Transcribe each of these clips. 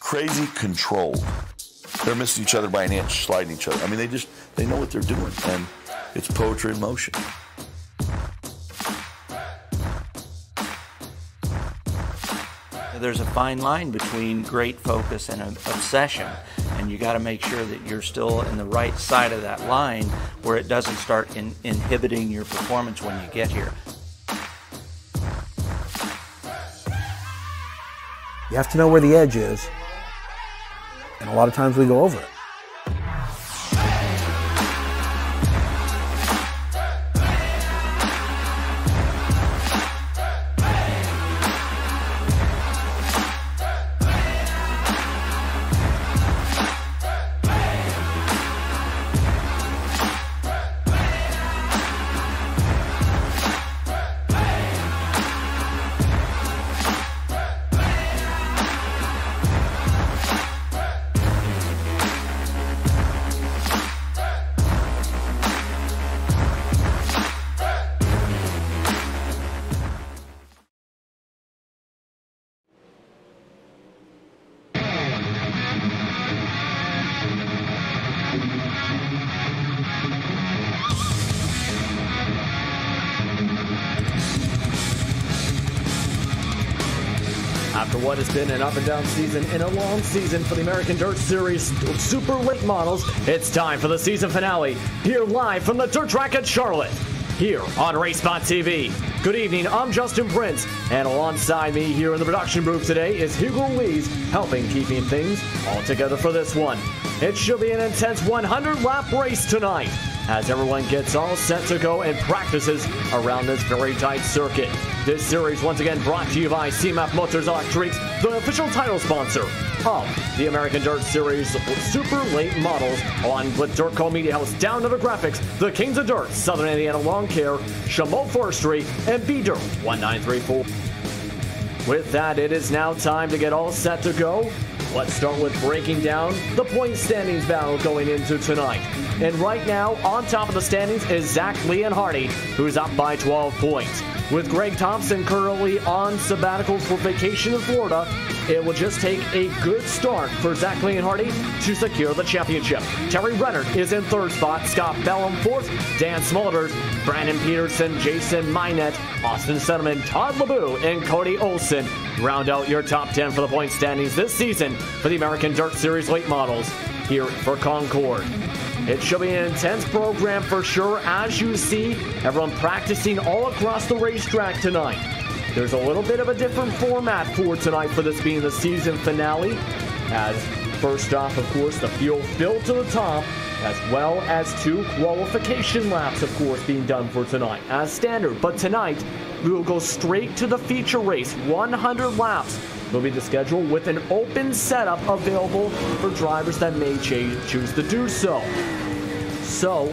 crazy controlled. They're missing each other by an inch, sliding each other. I mean, they know what they're doing, and it's poetry in motion. There's a fine line between great focus and obsession, and you got to make sure that you're still in the right side of that line where it doesn't start inhibiting your performance when you get here. You have to know where the edge is, and a lot of times we go over it. After what has been an up-and-down season and a long season for the American Dirt Series Super Late Models, it's time for the season finale, here live from the dirt track at Charlotte, here on RaceSpotTV. Good evening, I'm Justin Prince, and alongside me here in the production booth today is Hugo Lees, helping keeping things all together for this one. It should be an intense 100-lap race tonight, as everyone gets all set to go and practices around this very tight circuit. This series once again brought to you by CMAP Motors Electrics, the official title sponsor of the American Dirt Series Super Late Models, on with Dirtco Media House, Down Under Graphics, the Kings of Dirt, Southern Indiana Lawn Care, Chameau Forestry, and B-Dirt 1934. With that, it is now time to get all set to go. Let's start with breaking down the point standings battle going into tonight. And right now, on top of the standings is Zach Leonhardi, who's up by 12 points. With Greg Thompson currently on sabbatical for vacation in Florida, it will just take a good start for Zach Leonhardi to secure the championship. Terry Renner is in third spot, Scott Bellum fourth, Dan Smulders, Brandon Peterson, Jason Minette, Austin Sentiment, Todd LeBeau, and Cody Olson round out your top 10 for the point standings this season for the American Dirt Series Late Models here for Concord. It should be an intense program for sure, as you see everyone practicing all across the racetrack tonight. There's a little bit of a different format for tonight, for this being the season finale, as first off, of course, the fuel filled to the top, as well as 2 qualification laps, of course, being done for tonight as standard. But tonight, we will go straight to the feature race. 100 laps will be the schedule, with an open setup available for drivers that may choose to do so. So,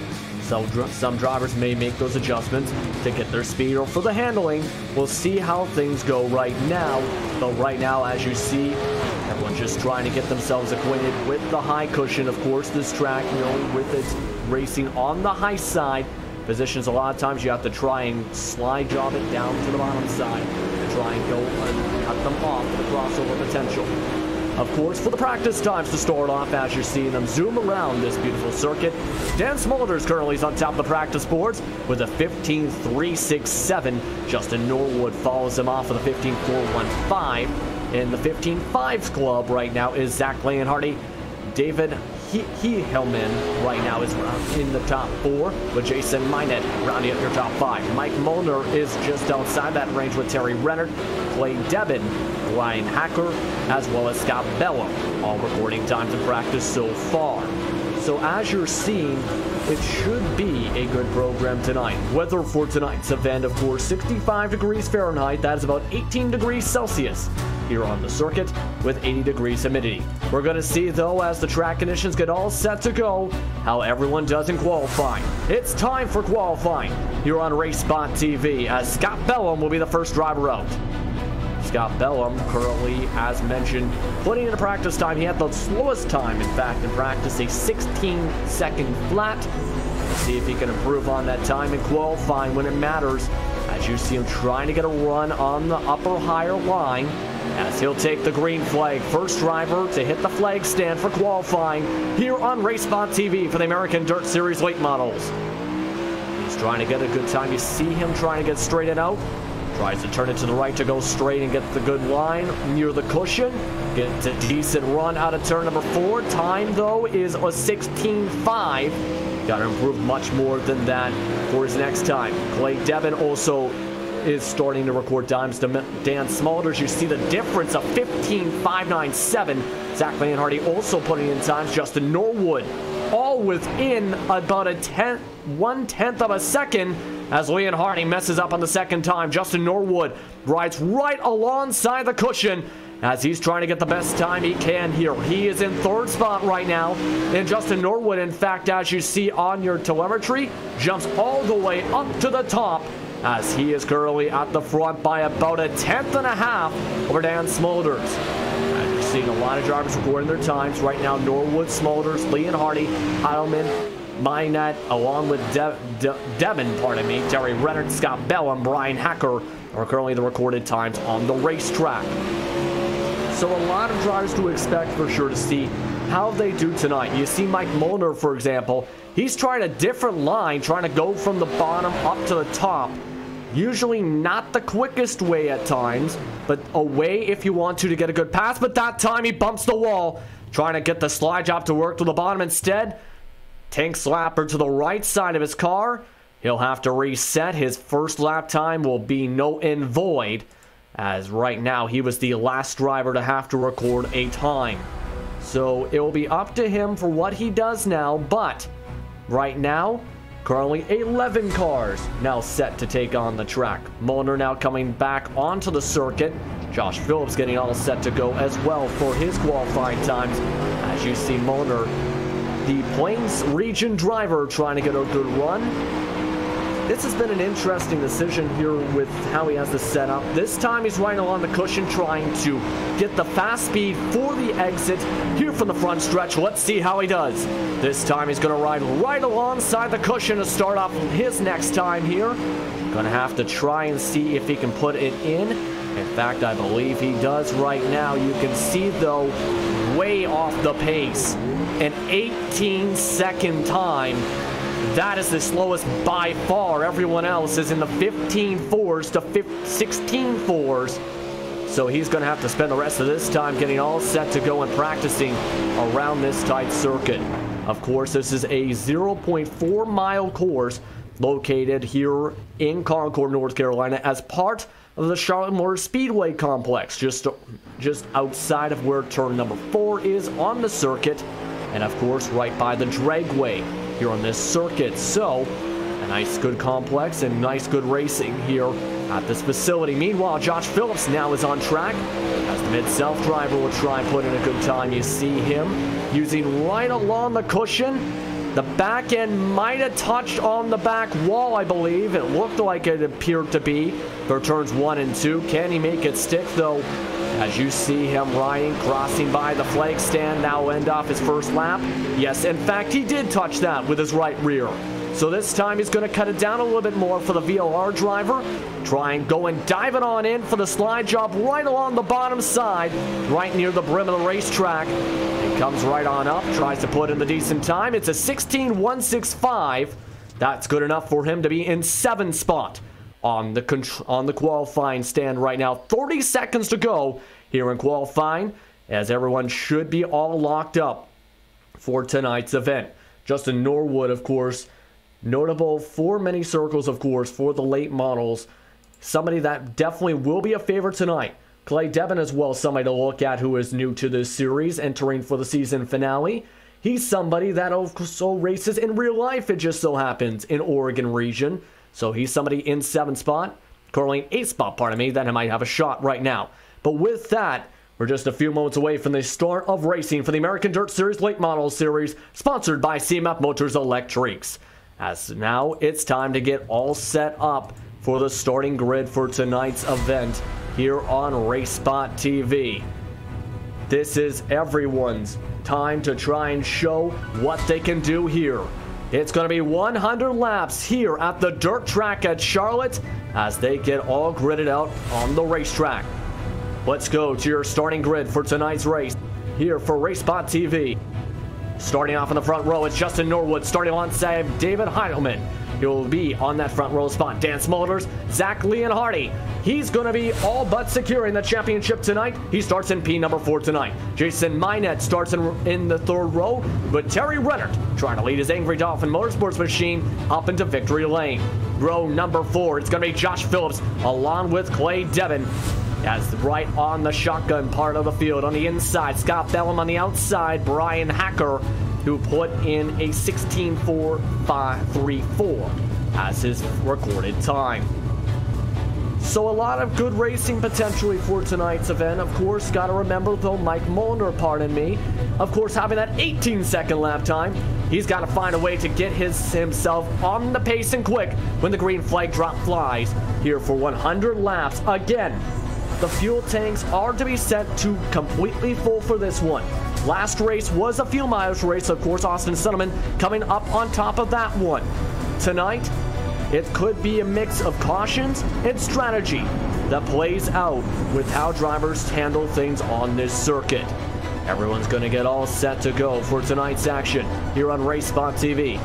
some drivers may make those adjustments to get their speed or for the handling. We'll see how things go right now. But right now, as you see, everyone's just trying to get themselves acquainted with the high cushion. Of course, this track, you know, with its racing on the high side, positions a lot of times you have to try and slide job it down to the bottom side to try and go and cut them off for the crossover potential. Of course, for the practice times to start off, as you're seeing them zoom around this beautiful circuit, Dan Smulders currently is on top of the practice boards with a 15.367. Justin Norwood follows him off with a 15.415. In the 15.5s club right now is Zach Leonhardi. David Hellman right now is in the top 4, with Jason Minette rounding up your top 5. Mike Molnar is just outside that range with Terry Renner, Clay Devin, Ryan Hacker, as well as Scott Bellum, all recording times in practice so far. So as you're seeing, it should be a good program tonight. Weather for tonight's event, of course, 65 degrees Fahrenheit, that is about 18 degrees Celsius here on the circuit, with 80 degrees humidity. We're going to see, though, as the track conditions get all set to go, how everyone does in qualifying. It's time for qualifying here on RaceSpotTV, as Scott Bellum will be the first driver out. Scott Bellum currently, as mentioned, putting into practice time. He had the slowest time, in fact, in practice, a 16-second flat. Let's see if he can improve on that time in qualifying when it matters, as you see him trying to get a run on the upper higher line, as he'll take the green flag. First driver to hit the flag stand for qualifying here on RaceSpotTV for the American Dirt Series late models. He's trying to get a good time. You see him trying to get straightened out. Tries to turn it to the right to go straight and get the good line near the cushion. Gets a decent run out of turn number 4. Time, though, is a 16.5. Got to improve much more than that for his next time. Clay Devin also is starting to record times to Dan Smulders. You see the difference of 15.597. Zach Van Hardy also putting in times. Justin Norwood all within about a 1/10 of a second as Leon Hardy messes up on the second time. Justin Norwood rides right alongside the cushion as he's trying to get the best time he can here. He is in third spot right now. And Justin Norwood, in fact, as you see on your telemetry, jumps all the way up to the top as he is currently at the front by about a 1/10.5 over Dan Smulders. And you're seeing a lot of drivers recording their times right now. Norwood, Smulders, Leon Hardy, Heidelman, Minette, along with Devin, Terry Renner, Scott Bell, and Brian Hacker are currently the recorded times on the racetrack. So a lot of drivers to expect for sure to see how they do tonight. You see Mike Molnar, for example, he's trying a different line, trying to go from the bottom up to the top. Usually not the quickest way at times, but a way if you want to get a good pass. But that time he bumps the wall, trying to get the slide job to work to the bottom instead. Tank slapper to the right side of his car. He'll have to reset. His first lap time will be null and void, as right now he was the last driver to have to record a time. So it will be up to him for what he does now, but right now, currently 11 cars now set to take on the track. Molnar now coming back onto the circuit. Josh Phillips getting all set to go as well for his qualifying times. As you see Molnar, the Plains region driver, trying to get a good run. This has been an interesting decision here with how he has this set up. This time he's riding along the cushion, trying to get the fast speed for the exit here from the front stretch. Let's see how he does. This time he's going to ride right alongside the cushion to start off his next time here. Going to have to try and see if he can put it in. In fact, I believe he does right now. You can see, though, way off the pace. An 18-second time. That is the slowest by far. Everyone else is in the 15.4s to 16.4s. So he's going to have to spend the rest of this time getting all set to go and practicing around this tight circuit. Of course, this is a 0.4 mile course located here in Concord, North Carolina, as part of the Charlotte Motor Speedway complex, just outside of where turn number 4 is on the circuit, and of course right by the dragway here on this circuit. So a nice good complex and nice good racing here at this facility. Meanwhile, Josh Phillips now is on track as the Mid-South driver will try and put in a good time. You see him using right along the cushion. The back end might have touched on the back wall, I believe. It looked like it appeared to be for turns 1 and 2. Can he make it stick, though? As you see him riding, crossing by the flag stand, now end off his first lap. Yes, in fact, he did touch that with his right rear. So this time he's going to cut it down a little bit more for the VLR driver. Try and go and dive it on in for the slide job right along the bottom side, right near the brim of the racetrack. He comes right on up, tries to put in the decent time. It's a 16.165. That's good enough for him to be in 7th spot on the qualifying stand right now. 30 seconds to go here in qualifying, as everyone should be all locked up for tonight's event. Justin Norwood, of course, notable for many circles, of course, for the late models. Somebody that definitely will be a favorite tonight. Clay Devin as well, somebody to look at who is new to this series, entering for the season finale. He's somebody that also races in real life, it just so happens, in Oregon region. So he's somebody in 7th spot, currently in 8th spot, that he might have a shot right now. But with that, we're just a few moments away from the start of racing for the American Dirt Series Late Model Series, sponsored by CMF Motors Electrics. As now it's time to get all set up for the starting grid for tonight's event here on RaceSpotTV. This is everyone's time to try and show what they can do here. It's going to be 100 laps here at the dirt track at Charlotte as they get all gridded out on the racetrack. Let's go to your starting grid for tonight's race here for RaceSpotTV. Starting off in the front row, it's Justin Norwood. Starting alongside David Heidelman. He'll be on that front row spot. Dan Smulders, Zach Leonhardi. He's going to be all but securing the championship tonight. He starts in P number 4 tonight. Jason Minette starts in the third row, but Terry Rennert trying to lead his Angry Dolphin Motorsports machine up into victory lane. Row number 4, it's going to be Josh Phillips along with Clay Devon. That's right on the shotgun part of the field. On the inside, Scott Bellum. On the outside, Brian Hacker, who put in a 16.4534 as his recorded time. So a lot of good racing potentially for tonight's event. Of course, got to remember, though, Mike Molnar, pardon me, of course, having that 18-second lap time. He's got to find a way to get himself on the pace and quick when the green flag drop flies here for 100 laps. Again, the fuel tanks are to be set to completely full for this one. Last race was a few miles race, of course, Austin Sunderman coming up on top of that one. Tonight, it could be a mix of cautions and strategy that plays out with how drivers handle things on this circuit. Everyone's going to get all set to go for tonight's action here on RaceSpotTV.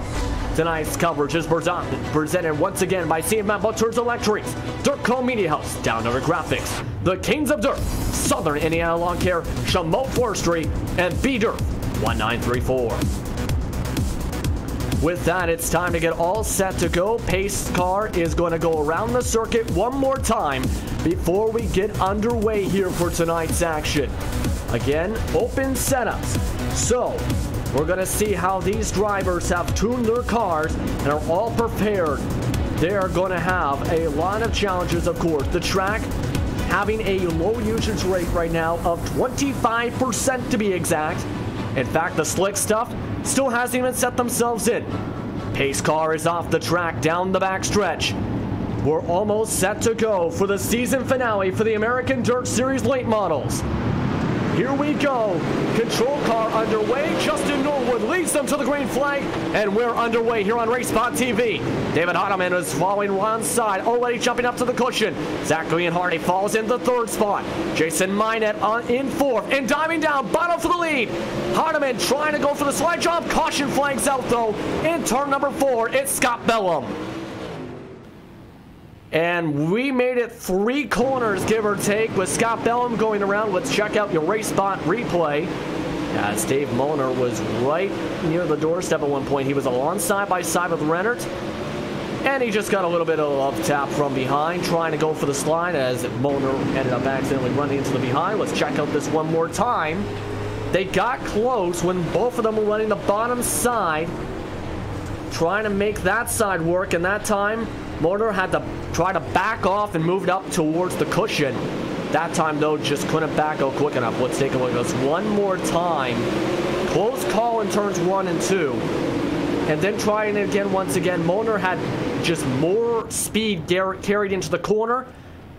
Tonight's coverage is presented once again by CMF Motors Electrics, Dirtco Media House, Down Under Graphics, The Kings of Dirt, Southern Indiana Lawn Care, Chameau Forestry, and B-Dirt 1934. With that, it's time to get all set to go. Pace car is going to go around the circuit one more time before we get underway here for tonight's action. Again, open setups. So, we're going to see how these drivers have tuned their cars and are all prepared. They are going to have a lot of challenges, of course. The track having a low usage rate right now of 25% to be exact. In fact, the slick stuff still hasn't even set themselves in. Pace car is off the track down the backstretch. We're almost set to go for the season finale for the American Dirt Series late models. Here we go. Control car underway. Justin Norwood leads them to the green flag, and we're underway here on RaceSpotTV. David Heidelman is following alongside, already jumping up to the cushion. Zach Leonhardi falls in the third spot. Jason Minette in fourth, and diving down, bottom for the lead. Heidelman trying to go for the slide job. Caution flags out, though. In turn number 4, it's Scott Bellum. And we made it 3 corners, give or take, with Scott Bellum going around. Let's check out your RaceSpot replay. As Dave Molnar was right near the doorstep at one point. He was along side by side with Rennert. And he just got a little bit of a love tap from behind, trying to go for the slide as Molnar ended up accidentally running into the behind. Let's check out this one more time. They got close when both of them were running the bottom side, trying to make that side work, and that time Molnar had to try to back off and moved up towards the cushion. That time, though, just couldn't back out quick enough. Let's take a look at this one more time. Close call in turns 1 and 2. And then trying it again once again. Molnar had just more speed carried into the corner.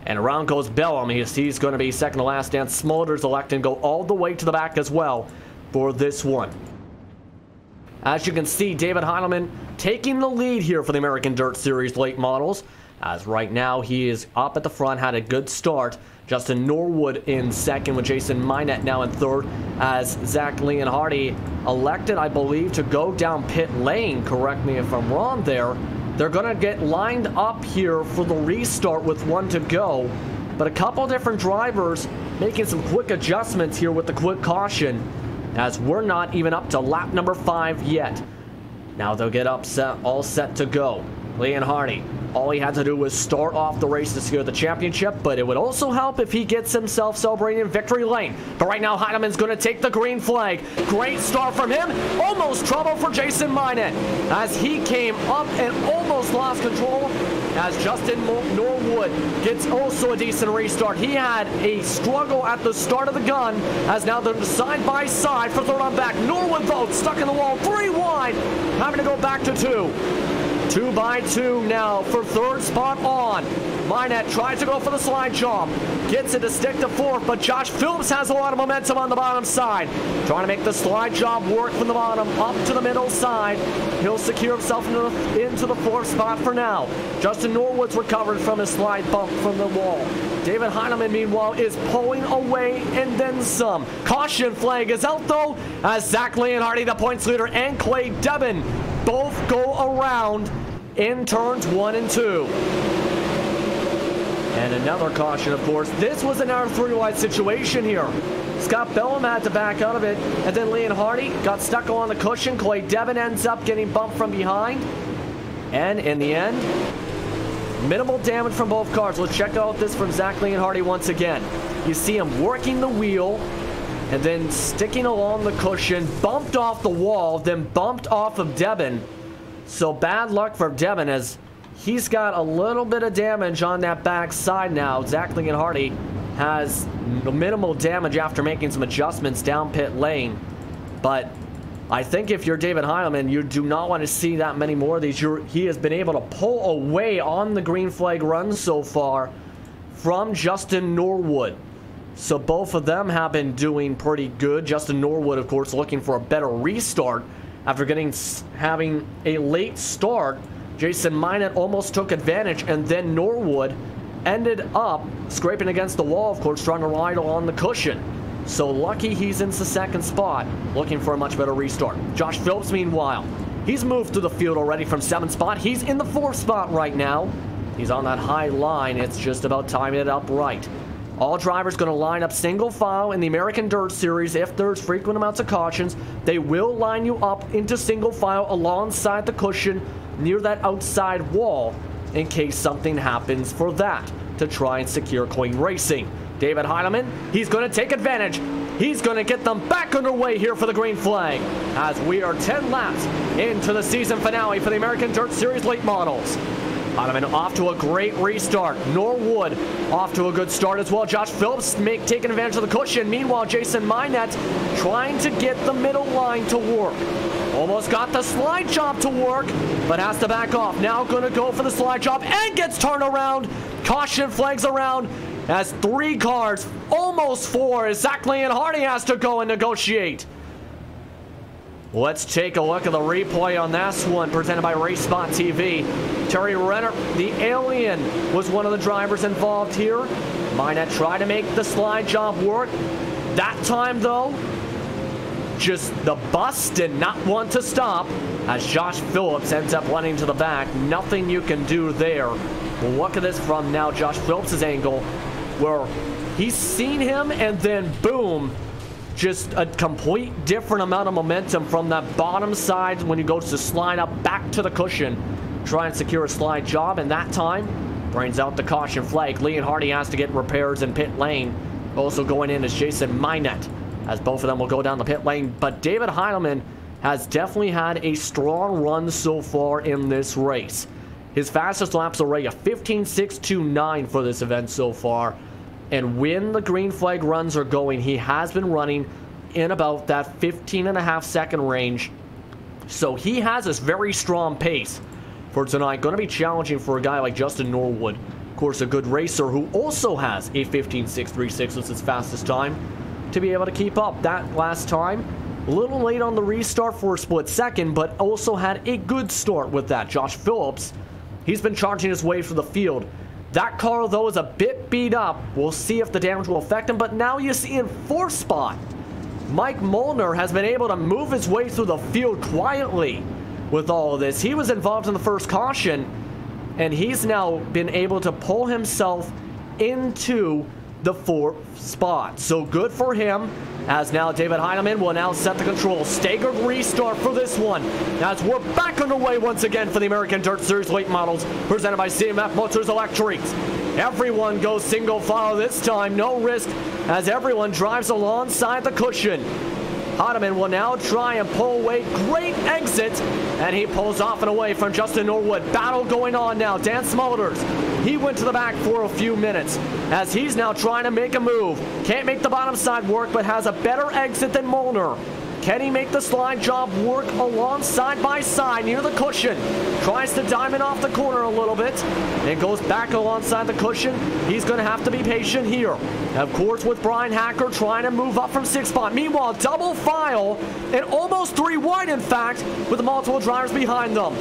And around goes Bellum. He's going to be second to last. Dan Smulders electing to go all the way to the back as well for this one. As you can see, David Heidelman taking the lead here for the American Dirt Series late models. As right now he is up at the front, had a good start. Justin Norwood in second with Jason Minette now in third. As Zach Leonhardi elected, I believe, to go down pit lane. Correct me if I'm wrong there. They're going to get lined up here for the restart with 1 to go. But a couple different drivers making some quick adjustments here with the quick caution, as we're not even up to lap number 5 yet. Now they'll get all set to go. Leonhardi, all he had to do was start off the race to secure the championship, but it would also help if he gets himself celebrating in victory lane. But right now, Heidelman's going to take the green flag. Great start from him. Almost trouble for Jason Minette as he came up and almost lost control, as Justin Norwood gets also a decent restart. He had a struggle at the start of the gun, as now they're side by side for third on back. Norwood, though, stuck in the wall, 3 wide, having to go back to 2. 2 by 2 now for third spot on. Minette tries to go for the slide jump. Gets it to stick to 4th, but Josh Phillips has a lot of momentum on the bottom side. Trying to make the slide job work from the bottom up to the middle side. He'll secure himself into the 4th spot for now. Justin Norwood's recovered from his slide bump from the wall. David Heineman, meanwhile, is pulling away and then some. Caution flag is out, though, as Zach Leonhardi, the points leader, and Clay Devin both go around in turns 1 and 2. And another caution, of course. This was another 3-wide situation here. Scott Bellum had to back out of it, and then Leonhardi got stuck on the cushion. Clay Devin ends up getting bumped from behind. And in the end, minimal damage from both cars. Let's check out this from Zach Leonhardi once again. You see him working the wheel and then sticking along the cushion, bumped off the wall, then bumped off of Devin. So bad luck for Devin as he's got a little bit of damage on that back side now. Zach Leonhardi has minimal damage after making some adjustments down pit lane. But I think if you're David Heineman, you do not want to see that many more of these. He has been able to pull away on the green flag run so far from Justin Norwood. So both of them have been doing pretty good. Justin Norwood, of course, looking for a better restart after having a late start. Jason Minot almost took advantage, and then Norwood ended up scraping against the wall, of course, trying to ride on the cushion. So lucky he's in the second spot, looking for a much better restart. Josh Phillips, meanwhile, he's moved to the field already from 7th spot. He's in the 4th spot right now. He's on that high line. It's just about timing it up right. All drivers going to line up single file in the American Dirt Series. If there's frequent amounts of cautions, they will line you up into single file alongside the cushion near that outside wall in case something happens for that to try and secure clean racing. David Heineman, he's going to take advantage. He's going to get them back underway here for the green flag as we are 10 laps into the season finale for the American Dirt Series late models. Heineman off to a great restart. Norwood off to a good start as well. Josh Phillips taking advantage of the cushion. Meanwhile, Jason Minot trying to get the middle line to work. Almost got the slide job to work, but has to back off. Now going to go for the slide job and gets turned around. Caution flags around as 3 cars, almost 4, as Zach Leonhardi has to go and negotiate. Let's take a look at the replay on this one, presented by RaceSpotTV. Terry Renner, the alien, was one of the drivers involved here. Minot tried to make the slide job work. That time, though, just the bus did not want to stop as Josh Phillips ends up running to the back. Nothing you can do there. Well, look at this from now Josh Phillips' angle, where he's seen him and then boom, just a complete different amount of momentum from that bottom side when he goes to slide up back to the cushion, try and secure a slide job, and that time brings out the caution flag. Leonhardi has to get repairs in pit lane. Also going in is Jason Minot, as both of them will go down the pit lane. But David Heineman has definitely had a strong run so far in this race. His fastest laps already a 15.629 for this event so far. And when the green flag runs are going, he has been running in about that 15.5 second range. So he has this very strong pace for tonight. Going to be challenging for a guy like Justin Norwood. Of course, a good racer who also has a 15.636 as his fastest time, to be able to keep up. That last time, a little late on the restart for a split second, but also had a good start with that. Josh Phillips, he's been charging his way through the field. That car, though, is a bit beat up. We'll see if the damage will affect him, but now you see in 4th spot, Mike Molnar has been able to move his way through the field quietly with all of this. He was involved in the first caution, and he's now been able to pull himself into the 4th spot. So good for him, as now David Heineman will now set the control. Staggered restart for this one, as we're back underway once again for the American Dirt Series late models, presented by CMF Motors Electrics. Everyone goes single file this time, no risk, as everyone drives alongside the cushion. Heineman will now try and pull away. Great exit, and he pulls off and away from Justin Norwood. Battle going on now. Dan Smulders, he went to the back for a few minutes as he's now trying to make a move. Can't make the bottom side work, but has a better exit than Molnar. Can he make the slide job work along side by side near the cushion? Tries to diamond off the corner a little bit and goes back alongside the cushion. He's going to have to be patient here. Of course, with Brian Hacker trying to move up from 6th spot. Meanwhile, double file and almost 3 wide, in fact, with multiple drivers behind them.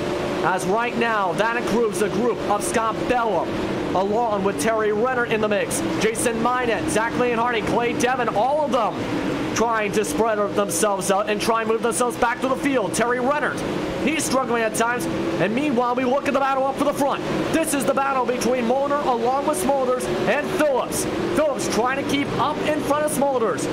As right now, that includes a group of Scott Bellum, along with Terry Renner in the mix. Jason Minot, Zach Leonhardi, Clay Devon, all of them trying to spread themselves out and try and move themselves back to the field. Terry Renner, he's struggling at times. And meanwhile, we look at the battle up for the front. This is the battle between Molnar along with Smolders and Phillips. Phillips trying to keep up in front of Smolders.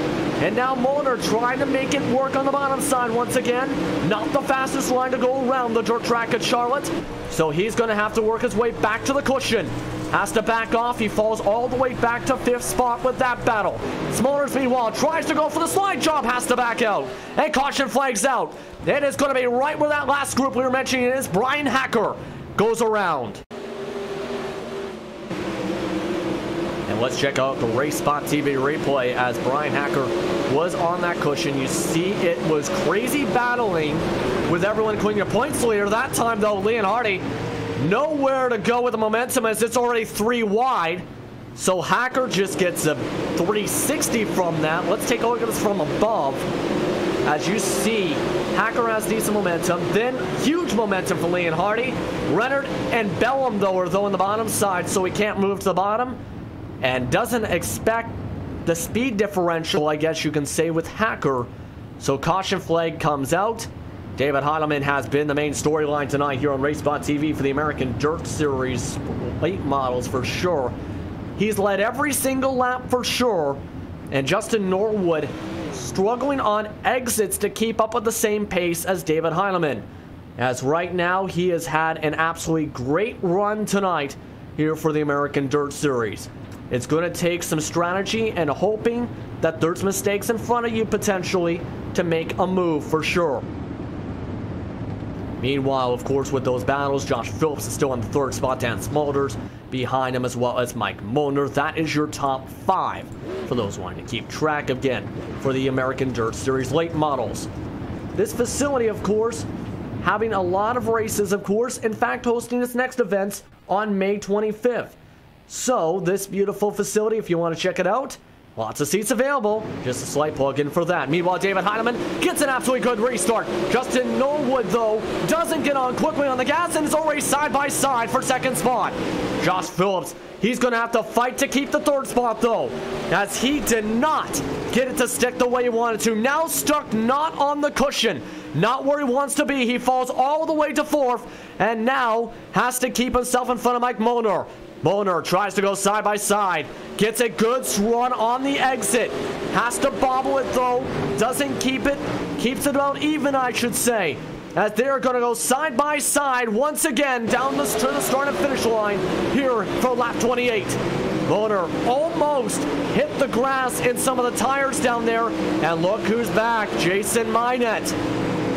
And now Molnar trying to make it work on the bottom side once again. Not the fastest line to go around the dirt track at Charlotte. So he's going to have to work his way back to the cushion. Has to back off. He falls all the way back to 5th spot with that battle. Smolders, meanwhile, tries to go for the slide job. Has to back out. And caution flags out. It is going to be right where that last group we were mentioning is. Brian Hacker goes around. And let's check out the RaceSpotTV replay as Brian Hacker was on that cushion. You see it was crazy battling with everyone, including your points leader. That time, though, Leonhardi nowhere to go with the momentum as it's already 3 wide. So Hacker just gets a 360 from that. Let's take a look at this from above. As you see, Hacker has decent momentum. Then huge momentum for Leonhardi. Renner and Bellum, though, are in the bottom side, so he can't move to the bottom. And doesn't expect the speed differential, I guess you can say, with Hacker. So caution flag comes out. David Heilemann has been the main storyline tonight here on RaceSpotTV for the American Dirt Series late models for sure. He's led every single lap for sure. And Justin Norwood struggling on exits to keep up with the same pace as David Heilemann. As right now, he has had an absolutely great run tonight here for the American Dirt Series. It's going to take some strategy and hoping that there's mistakes in front of you potentially to make a move for sure. Meanwhile, of course, with those battles, Josh Phillips is still in the 3rd spot. Dan Smolders behind him, as well as Mike Molnar. That is your top 5 for those wanting to keep track again for the American Dirt Series late models. This facility, of course, having a lot of races, of course, in fact, hosting its next event on May 25th. So, this beautiful facility, if you want to check it out, lots of seats available. Just a slight plug-in for that. Meanwhile, David Heilemann gets an absolutely good restart. Justin Norwood, though, doesn't get on quickly on the gas and is already side by side for 2nd spot. Josh Phillips, he's going to have to fight to keep the 3rd spot, though, as he did not get it to stick the way he wanted to. Now stuck not on the cushion, not where he wants to be. He falls all the way to 4th and now has to keep himself in front of Mike Molnar. Molnar tries to go side by side, gets a good run on the exit, has to bobble it though, doesn't keep it, keeps it about even, I should say, as they're going to go side by side once again down to the start and finish line here for lap 28. Molnar almost hit the grass in some of the tires down there, and look who's back, Jason Minot.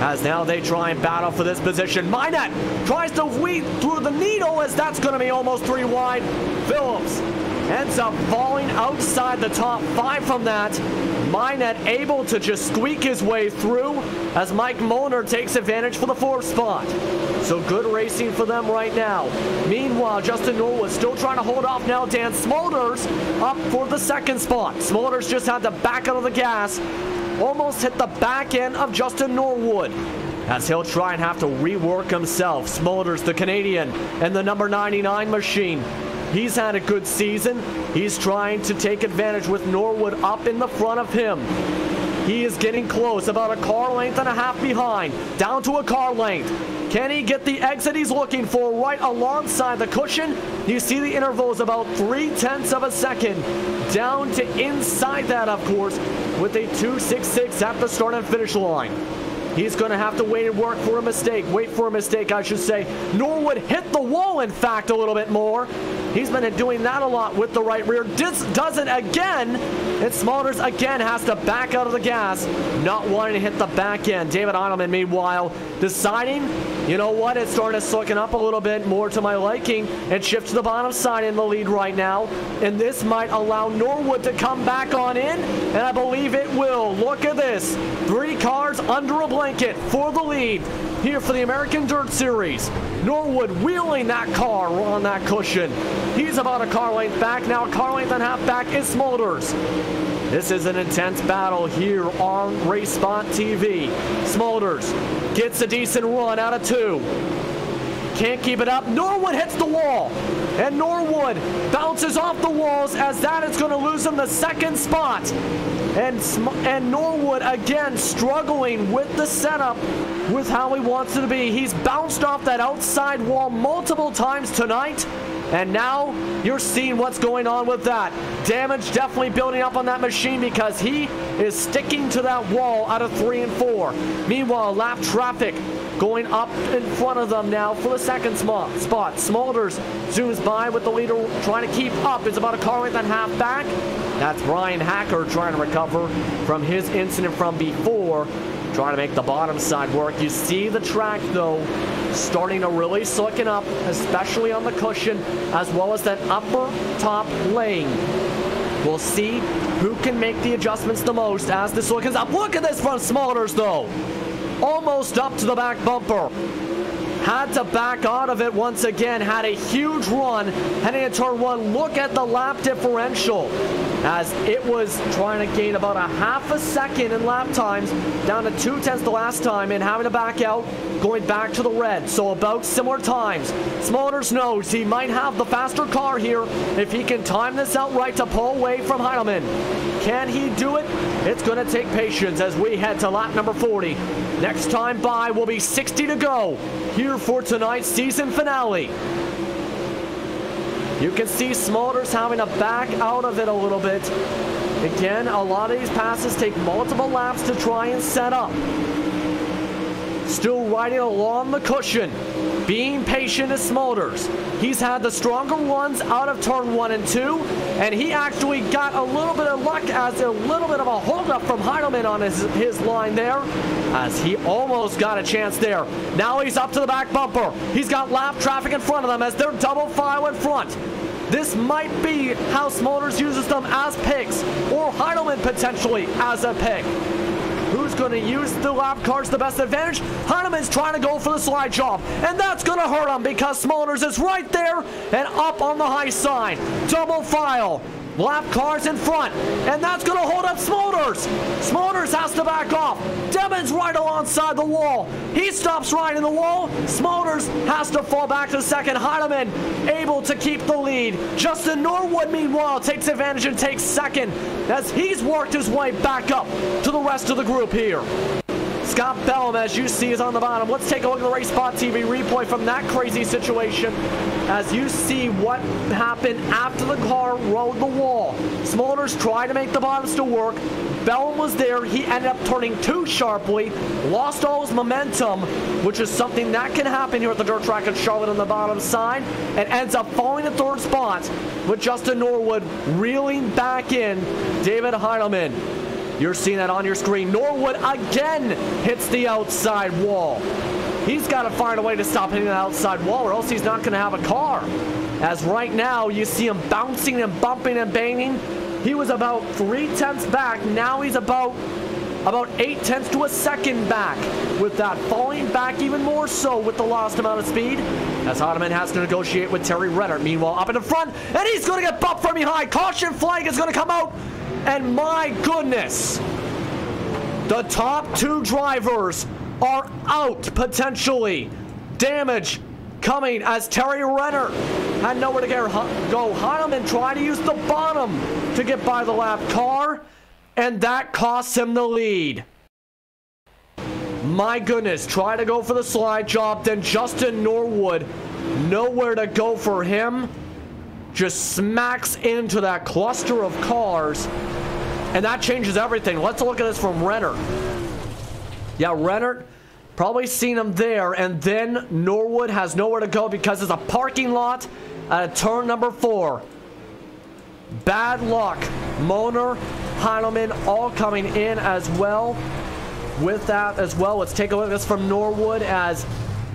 As now they try and battle for this position. Minot tries to weed through the needle as that's going to be almost 3 wide. Phillips ends up falling outside the top 5 from that. Minot able to just squeak his way through as Mike Molnar takes advantage for the 4th spot. So good racing for them right now. Meanwhile, Justin Norwood still trying to hold off now. Dan Smolders up for the 2nd spot. Smolders just had to back out of the gas. Almost hit the back end of Justin Norwood as he'll try and have to rework himself. Smolders, the Canadian, and the number 99 machine. He's had a good season. He's trying to take advantage with Norwood up in the front of him. He is getting close, about a car length and a half behind, down to a car length. Can he get the exit he's looking for right alongside the cushion? You see the interval is about 0.3 of a second. Down to inside that, of course, with a 2.66 at the start and finish line. He's going to have to wait and work for a mistake. Wait for a mistake, I should say. Norwood hit the wall, in fact, a little bit more. He's been doing that a lot with the right rear. Does it again. And Smolders again has to back out of the gas, not wanting to hit the back end. David Heilemann, meanwhile, deciding, you know what, it's starting to slicken up a little bit more to my liking and shift to the bottom side in the lead right now. And this might allow Norwood to come back on in, and I believe it will. Look at this. 3 cars under a blanket for the lead here for the American Dirt Series. Norwood wheeling that car on that cushion. He's about a car length back. Now a car length and a half back is Smolders. This is an intense battle here on RaceSpotTV. Smolders gets a decent run out of 2. Can't keep it up. Norwood hits the wall. And Norwood bounces off the walls as that is going to lose him the second spot. And Norwood again struggling with the setup with how he wants it to be. He's bounced off that outside wall multiple times tonight. And now you're seeing what's going on with that. Damage definitely building up on that machine because he is sticking to that wall out of 3 and 4. Meanwhile, lap traffic going up in front of them now for the second spot. Smulders zooms by with the leader trying to keep up. It's about a car length and a half back. That's Brian Hacker trying to recover from his incident from before, trying to make the bottom side work. You see the track, though, starting to really slicken up, especially on the cushion, as well as that upper top lane. We'll see who can make the adjustments the most as this slickens up. Look at this from Smulders, though. Almost up to the back bumper. Had to back out of it once again. Had a huge run heading into turn 1. Look at the lap differential as it was trying to gain about a half a second in lap times, down to 2/10 the last time, and having to back out, going back to the red. So about similar times. Smulders knows he might have the faster car here if he can time this out right to pull away from Heidelman. Can he do it? It's going to take patience as we head to lap number 40. Next time by will be 60 to go here for tonight's season finale. You can see Smulders having to back out of it a little bit. Again, a lot of these passes take multiple laps to try and set up. Still riding along the cushion. Being patient is Smulders. He's had the stronger runs out of turn 1 and 2, and he actually got a little bit of luck as a little bit of a holdup from Heidelman on his line there, as he almost got a chance there. Now he's up to the back bumper. He's got lap traffic in front of them as they're double file in front. This might be how Smulders uses them as picks, or Heidelman potentially as a pick. Who's going to use the lap cars to the best advantage? Heineman's trying to go for the slide job, and that's going to hurt him because Smulders is right there and up on the high side. Double file. Lap cars in front, and that's going to hold up Smulders. Smulders has to back off. Demon's right alongside the wall. He stops riding the wall. Smulders has to fall back to second. Heidemann able to keep the lead. Justin Norwood, meanwhile, takes advantage and takes second as he's worked his way back up to the rest of the group here. Scott Bellum, as you see, is on the bottom. Let's take a look at the RaceSpotTV replay from that crazy situation as you see what happened after the car rode the wall. Smulders tried to make the bottoms to work. Bellum was there. He ended up turning too sharply, lost all his momentum, which is something that can happen here at the dirt track at Charlotte on the bottom side, and ends up falling to third spot with Justin Norwood reeling back in David Heidelman. You're seeing that on your screen. Norwood again hits the outside wall. He's got to find a way to stop hitting the outside wall or else he's not going to have a car. As right now you see him bouncing and bumping and banging. He was about 3/10 back. Now he's about 8/10 to a second back with that, falling back even more so with the lost amount of speed as Heidemann has to negotiate with Terry Redder. Meanwhile, up in the front, and he's going to get bumped from behind. Caution flag is going to come out. And my goodness, the top two drivers are out potentially. Damage coming as Terry Renner had nowhere to go. Heidelman tried to use the bottom to get by the lap car, and that costs him the lead. My goodness, try to go for the slide job, then Justin Norwood, nowhere to go for him. Just smacks into that cluster of cars, and that changes everything. Let's look at this from Renner. Yeah, Renner probably seen him there, and then Norwood has nowhere to go because it's a parking lot at turn number 4. Bad luck. Moner, Heidelman all coming in as well with that as well. Let's take a look at this from Norwood as,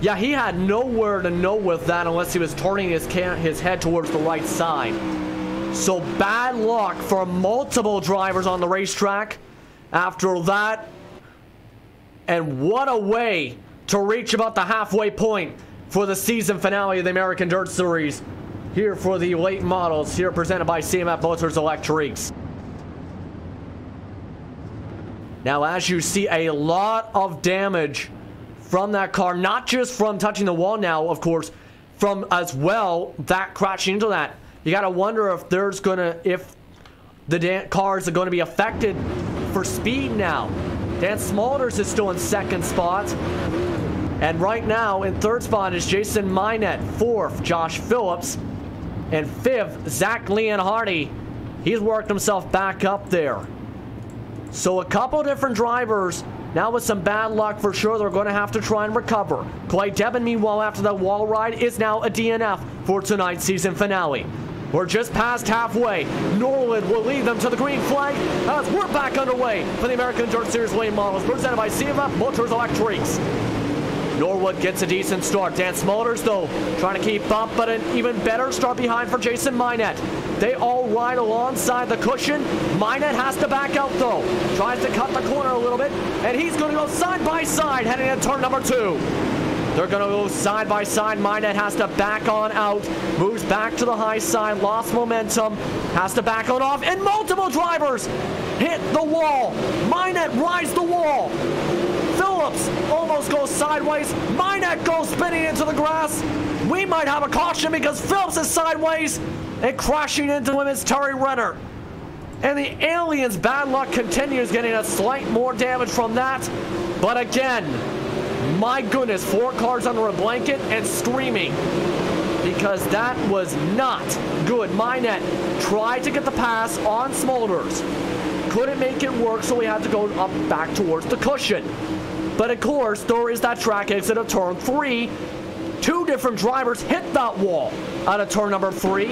yeah, he had nowhere to go with that unless he was turning his head towards the right side. So bad luck for multiple drivers on the racetrack after that. And what a way to reach about the halfway point for the season finale of the American Dirt Series here for the late models, here presented by CMF Motors Electrics. Now, as you see, a lot of damage from that car, not just from touching the wall now, of course, from as well, that crashing into that. You got to wonder if if the cars are going to be affected for speed now. Dan Smulders is still in second spot. And right now in third spot is Jason Minette. Fourth, Josh Phillips. And fifth, Zach Leonhardi. He's worked himself back up there. So a couple different drivers now with some bad luck for sure. They're going to have to try and recover. Clay Devin, meanwhile, after that wall ride, is now a DNF for tonight's season finale. We're just past halfway. Norwood will lead them to the green flag as we're back underway for the American Dirt Series late models presented by CMF Motors Electrics. Norwood gets a decent start. Dan Smulders, though, trying to keep up, but an even better start behind for Jason Minette. They all ride alongside the cushion. Minette has to back out, though. Tries to cut the corner a little bit, and he's going to go side by side heading into turn number 2. They're going to go side by side. Minette has to back on out. Moves back to the high side. Lost momentum. Has to back on off. And multiple drivers hit the wall. Minette rides the wall. Phillips almost goes sideways. Minette goes spinning into the grass. We might have a caution because Phillips is sideways. And crashing into him is Terry Renner. And the Aliens' bad luck continues, getting a slight more damage from that. But again, my goodness, 4 cars under a blanket and screaming because that was not good. Minette tried to get the pass on Smulders. Couldn't make it work, so we had to go up back towards the cushion. But of course, there is that track exit of turn 3. 2 different drivers hit that wall out of turn number 3.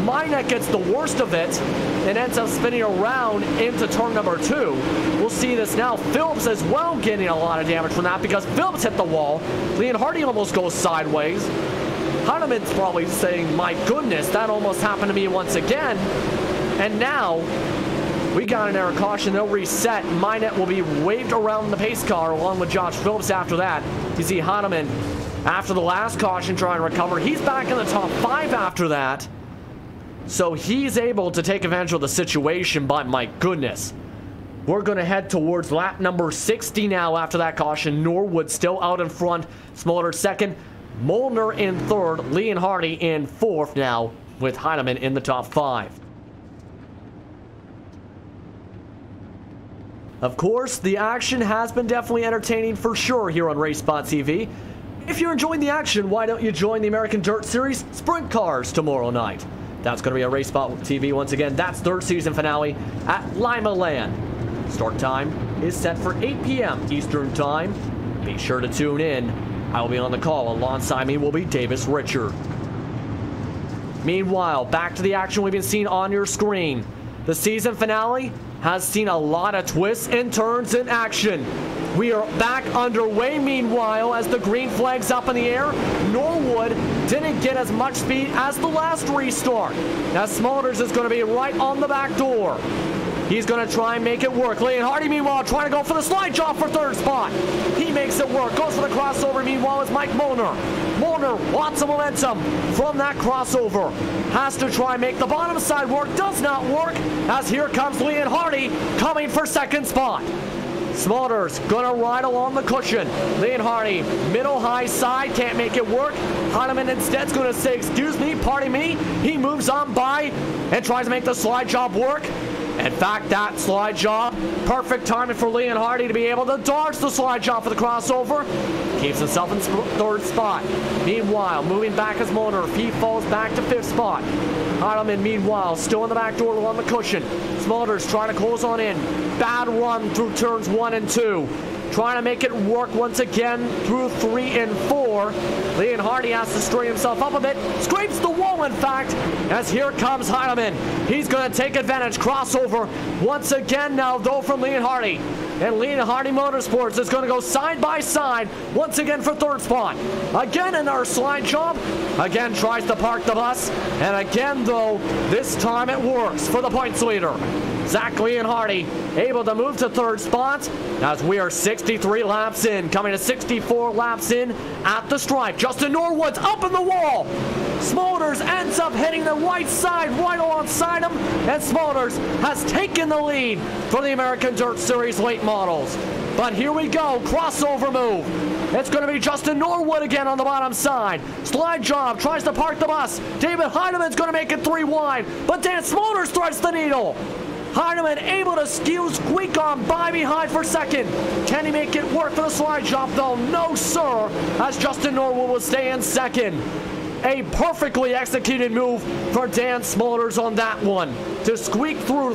Minette gets the worst of it and ends up spinning around into turn number 2. We'll see this now. Phillips as well getting a lot of damage from that because Phillips hit the wall. Leonhardi almost goes sideways. Heinemann's probably saying, my goodness, that almost happened to me once again. And now we got an error caution. They'll reset. Minette will be waved around the pace car along with Josh Phillips after that. You see Heinemann, after the last caution, trying to recover. He's back in the top 5 after that. So he's able to take advantage of the situation, but my goodness. We're going to head towards lap number 60 now after that caution. Norwood still out in front. Smulders second. Molnar in third. Leonhardi in fourth now with Heinemann in the top 5. Of course, the action has been definitely entertaining for sure here on RaceSpotTV. If you're enjoying the action, why don't you join the American Dirt Series Sprint Cars tomorrow night? That's going to be on RaceSpotTV once again. That's third season finale at Lima Land. Start time is set for 8 p.m. Eastern Time. Be sure to tune in. I will be on the call. Alongside me will be Davis Richard. Meanwhile, back to the action we've been seeing on your screen. The season finale has seen a lot of twists and turns in action. We are back underway, meanwhile, as the green flag's up in the air. Norwood didn't get as much speed as the last restart. Now Smulders is going to be right on the back door. He's going to try and make it work. Leonhardi, meanwhile, trying to go for the slide job for third spot. He makes it work. Goes for the crossover, meanwhile, it's Mike Molnar. Molnar, lots of momentum from that crossover. Has to try and make the bottom side work. Does not work, as here comes Leonhardi coming for second spot. Smulders gonna ride along the cushion. Leonhardi, middle high side, can't make it work. Heinemann instead's gonna say, excuse me, pardon me. He moves on by and tries to make the slide job work. In fact, that slide job, perfect timing for Leonhardi to be able to dodge the slide job for the crossover. Keeps himself in third spot. Meanwhile, moving back as Molnar, he falls back to fifth spot. Heinemann, meanwhile, still in the back door along the cushion. Smulders trying to close on in. Bad run through turns 1 and 2. Trying to make it work once again through 3 and 4. Leonhardi has to straighten himself up a bit. Scrapes the wall, in fact, as here comes Heinemann. He's going to take advantage. Crossover once again now, though, from Leonhardi. And Leonhardi Motorsports is going to go side by side once again for third spot. Again in our slide job. Again tries to park the bus. And again, though, this time it works for the points leader. Zach Leonhardi able to move to third spot as we are 63 laps in, coming to 64 laps in at the stripe. Justin Norwood's up in the wall. Smulders ends up hitting the right side right alongside him, and Smulders has taken the lead for the American Dirt Series late models. But here we go, crossover move. It's going to be Justin Norwood again on the bottom side. Slide job, tries to park the bus. David Heineman's going to make it 3 wide, but Dan Smolders threads the needle. Heineman able to squeak on by behind for second. Can he make it work for the slide job though? No sir, as Justin Norwood will stay in second. A perfectly executed move for Dan Smolders on that one. To squeak through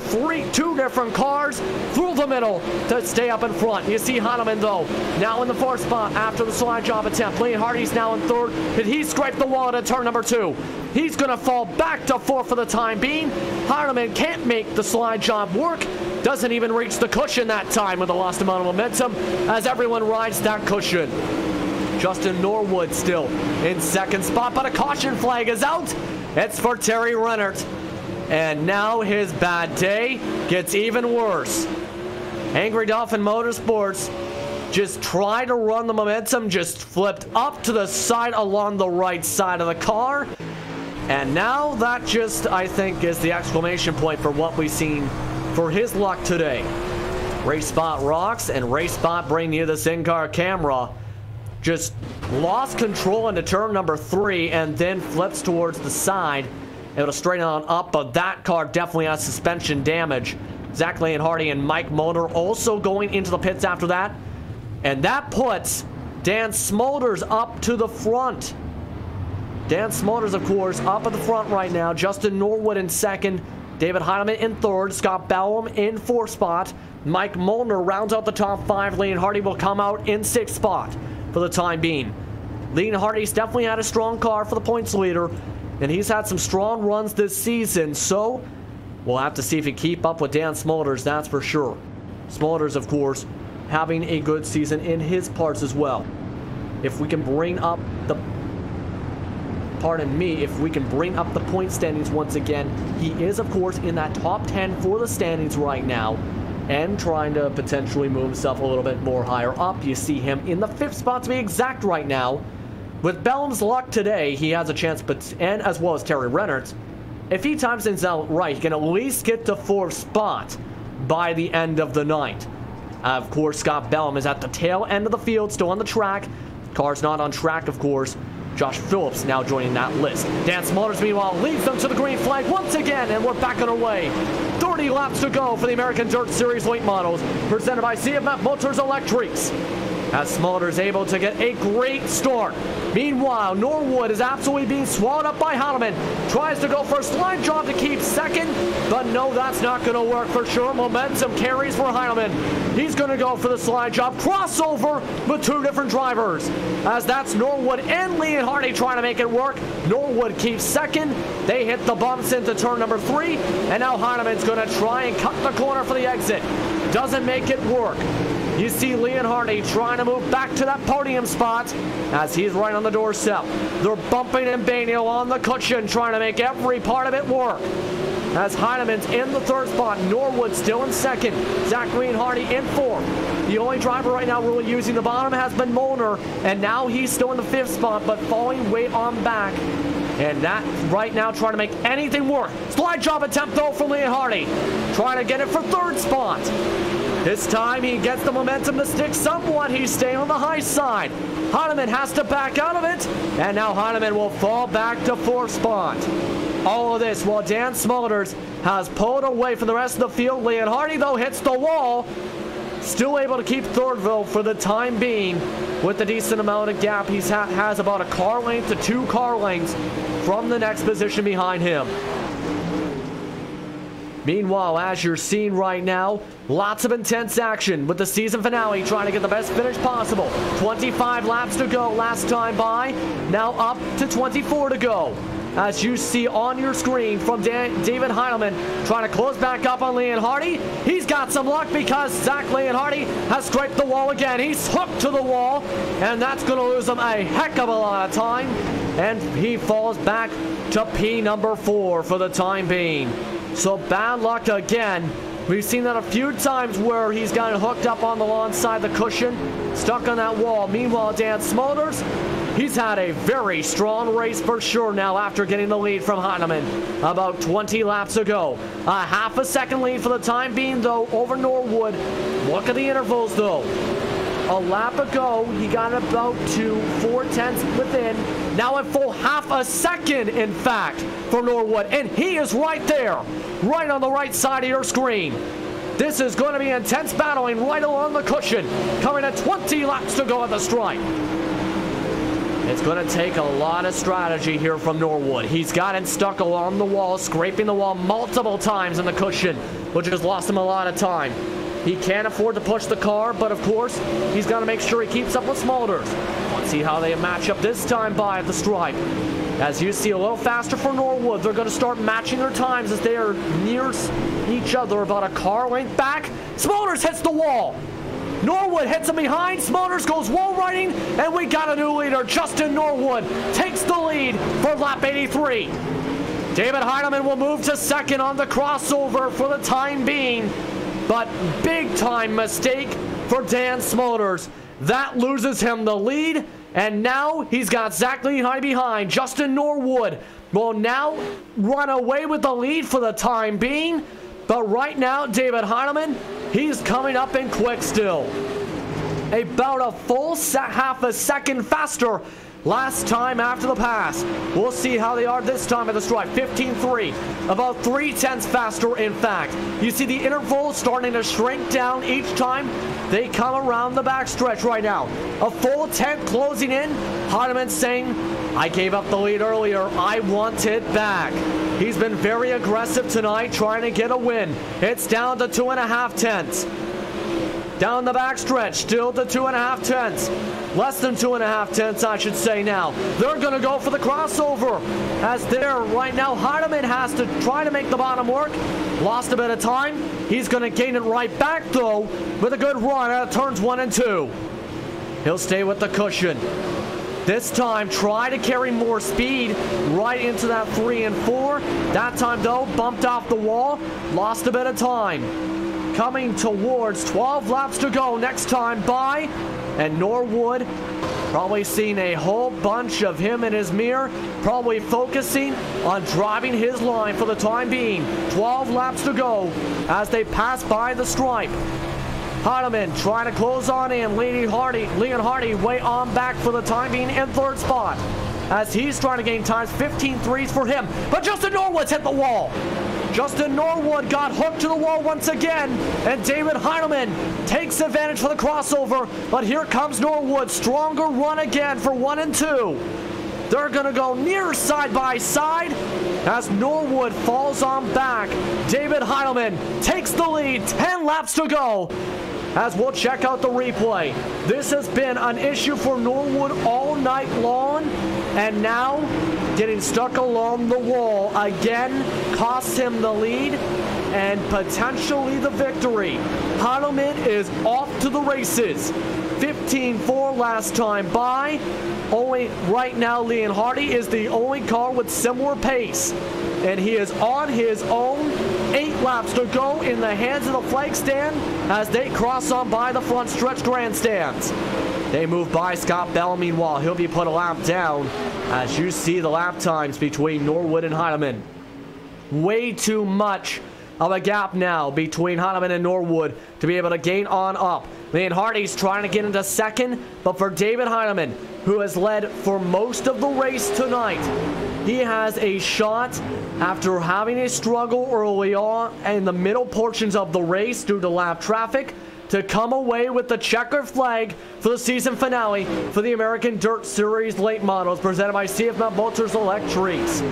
two different cars through the middle to stay up in front. You see Heineman though, now in the 4th spot after the slide job attempt. Leon Hardy's now in 3rd. Did he scrape the wall at turn number 2? He's going to fall back to 4th for the time being. Heineman can't make the slide job work. Doesn't even reach the cushion that time with the lost amount of momentum as everyone rides that cushion. Justin Norwood still in 2nd spot, but a caution flag is out. It's for Terry Rennert. And now his bad day gets even worse. Angry Dolphin Motorsports just tried to run the momentum, just flipped up to the side along the right side of the car. And now that just, I think, is the exclamation point for what we've seen for his luck today. RaceSpot rocks, and RaceSpot bringing you this in-car camera. Just lost control into turn number 3 and then flips towards the side. Able to straighten on up, but that car definitely has suspension damage. Zach Leonhardi and Mike Molnar also going into the pits after that. And that puts Dan Smolders up to the front. Dan Smolders, of course, up at the front right now. Justin Norwood in 2nd. David Heineman in 3rd. Scott Bellum in 4th spot. Mike Molnar rounds out the top 5. Leonhardi will come out in 6th spot for the time being. Leonhardi's definitely had a strong car for the points leader, and he's had some strong runs this season, so we'll have to see if he keep up with Dan Smolders, that's for sure. Smolders, of course, having a good season in his parts as well. If we can bring up the point standings once again, he is, of course, in that top 10 for the standings right now, and trying to potentially move himself a little bit more higher up. You see him in the 5th spot to be exact right now. With Bellum's luck today, he has a chance, and as well as Terry Rennert, if he times things out right, he can at least get to 4th spot by the end of the night. Of course, Scott Bellum is at the tail end of the field, still on the track. Car's not on track, of course. Josh Phillips now joining that list. Dan Smolders, meanwhile, leads them to the green flag once again, and we're back on our way. 30 laps to go for the American Dirt Series late models, presented by CFF Motors Electrics. As Smolders able to get a great start. Meanwhile, Norwood is absolutely being swallowed up by Heineman. Tries to go for a slide job to keep 2nd, but no, that's not going to work for sure. Momentum carries for Heineman. He's going to go for the slide job. Crossover with 2 different drivers. As that's Norwood and Leonhardi trying to make it work. Norwood keeps 2nd. They hit the bumps into turn number 3, and now Heineman's going to try and cut the corner for the exit. Doesn't make it work. You see Leonhardi trying to move back to that podium spot as he's right on the doorstep. They're bumping and banging on the cushion, trying to make every part of it work. As Heineman's in the 3rd spot, Norwood still in 2nd, Zach Leonhardi in 4th. The only driver right now really using the bottom has been Molnar, and now he's still in the 5th spot, but falling way on back. And that right now trying to make anything work. Slide job attempt though for Leonhardi. Trying to get it for 3rd spot. This time he gets the momentum to stick somewhat. He's staying on the high side. Heineman has to back out of it. And now Heineman will fall back to 4th spot. All of this while Dan Smolders has pulled away from the rest of the field. Leonhardi though hits the wall. Still able to keep 3rd though for the time being. With the decent amount of gap, he has about a car length to 2 car lengths from the next position behind him. Meanwhile, as you're seeing right now, lots of intense action with the season finale trying to get the best finish possible. 25 laps to go last time by, now up to 24 to go. As you see on your screen from David Heineman trying to close back up on Leonhardi. He's got some luck because Zach Leonhardi has scraped the wall again. He's hooked to the wall, and that's going to lose him a heck of a lot of time. And he falls back to P number 4 for the time being. So bad luck again We've seen that a few times where he's gotten hooked up on the lawn side of the cushion, stuck on that wall. Meanwhile, Dan Smolders, he's had a very strong race for sure now after getting the lead from Heineman about 20 laps ago. A half a second lead for the time being, though, over Norwood. Look at the intervals, though. A lap ago, he got about to 4/10 within. Now at full half a second, in fact, for Norwood. And he is right there, right on the right side of your screen. This is going to be intense battling right along the cushion. Coming at 20 laps to go at the stripe. It's going to take a lot of strategy here from Norwood. He's gotten stuck along the wall, scraping the wall multiple times in the cushion, which has lost him a lot of time. He can't afford to push the car, but of course, he's got to make sure he keeps up with Smolders. Let's see how they match up this time by at the stripe. As you see, a little faster for Norwood. They're going to start matching their times as they are near each other, about a car length back. Smolders hits the wall. Norwood hits him behind. Smolders goes wall riding, and we got a new leader. Justin Norwood takes the lead for lap 83. David Heineman will move to second on the crossover for the time being. But big time mistake for Dan Smolders. That loses him the lead, and now he's got Zach Leonhardt behind. Justin Norwood will now run away with the lead for the time being, but right now David Heineman, he's coming up in quick still. About a full half a second faster last time after the pass. We'll see how they are this time at the stripe. 15.3, about 3/10 faster in fact. You see the interval starting to shrink down each time they come around the backstretch right now. A full 10th closing in. Heineman saying, I gave up the lead earlier. I want it back. He's been very aggressive tonight trying to get a win. It's down to 2.5 tenths. Down the backstretch, still to 2.5 tenths. Less than 2.5 tenths, I should say now. They're going to go for the crossover. As there, right now, Heineman has to try to make the bottom work. Lost a bit of time. He's going to gain it right back, though, with a good run out of turns 1 and 2. He'll stay with the cushion. This time, try to carry more speed right into that 3 and 4. That time, though, bumped off the wall. Lost a bit of time. Coming towards 12 laps to go next time by, and Norwood probably seeing a whole bunch of him in his mirror, probably focusing on driving his line for the time being. 12 laps to go as they pass by the stripe. Heineman trying to close on in. Leon Hardy way on back for the time being in third spot as he's trying to gain times. 15.3s for him, but Justin Norwood's hit the wall. Justin Norwood got hooked to the wall once again, and David Heineman takes advantage for the crossover, but here comes Norwood. Stronger run again for 1 and 2. They're going to go near side by side as Norwood falls on back. David Heineman takes the lead, 10 laps to go. As we'll check out the replay. This has been an issue for Norwood all night long, and now getting stuck along the wall again costs him the lead and potentially the victory. Heineman is off to the races. 15.4 last time by. Only right now Leon Hardy is the only car with similar pace, and he is on his own. 8 laps to go in the hands of the flag stand as they cross on by the front stretch grandstands. They move by Scott Bell. Meanwhile, he'll be put a lap down as you see the lap times between Norwood and Heineman. Way too much of a gap now between Heineman and Norwood to be able to gain on up. Leon Hardy's trying to get into second, but for David Heineman, who has led for most of the race tonight, he has a shot after having a struggle early on in the middle portions of the race due to lap traffic to come away with the checkered flag for the season finale for the American Dirt Series Late Models presented by CF Motors Electrics.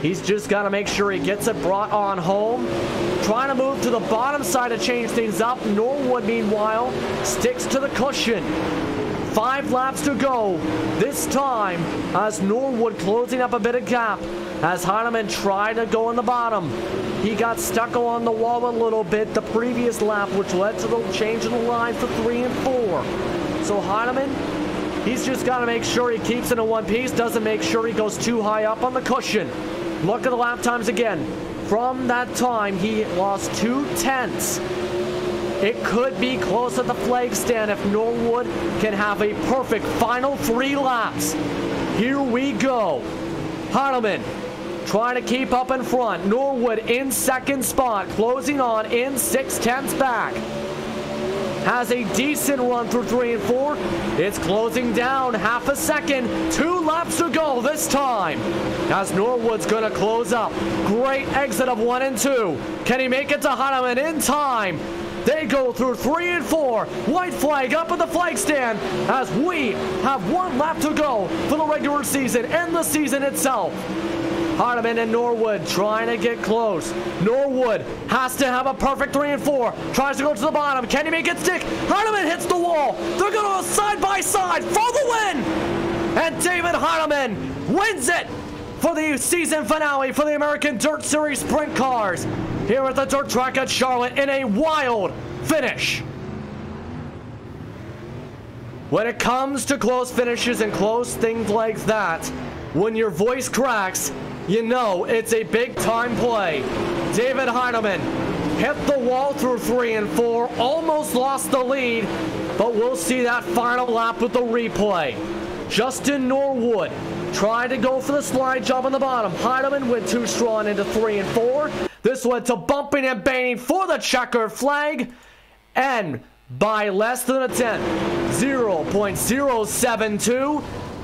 He's just got to make sure he gets it brought on home. Trying to move to the bottom side to change things up. Norwood, meanwhile, sticks to the cushion. 5 laps to go this time as Norwood closing up a bit of gap as Heineman tried to go in the bottom. He got stuck on the wall a little bit the previous lap, which led to the change in the line for 3 and 4. So Heineman, he's just got to make sure he keeps it in one piece, doesn't make sure he goes too high up on the cushion. Look at the lap times again from that time, he lost 2/10. It could be close at the flag stand if Norwood can have a perfect final 3 laps. Here we go. Heineman trying to keep up in front. Norwood in second spot, closing on in 6/10 back. Has a decent run through 3 and 4. It's closing down half a second. 2 laps to go this time. As Norwood's going to close up. Great exit of 1 and 2. Can he make it to Heineman in time? They go through 3 and 4. White flag up at the flag stand as we have 1 lap to go for the regular season and the season itself. Heineman and Norwood trying to get close. Norwood has to have a perfect 3 and 4. Tries to go to the bottom. Can he make it stick? Heineman hits the wall. They're going to go side by side for the win. And David Heineman wins it for the season finale for the American Dirt Series Sprint Cars here at the dirt track at Charlotte in a wild finish. When it comes to close finishes and close things like that, when your voice cracks, you know it's a big time play. David Heineman hit the wall through 3 and 4, almost lost the lead, but we'll see that final lap with the replay. Justin Norwood tried to go for the slide job on the bottom. Heineman went too strong into 3 and 4. This led to bumping and banging for the checkered flag, and by less than a tenth, 0.072,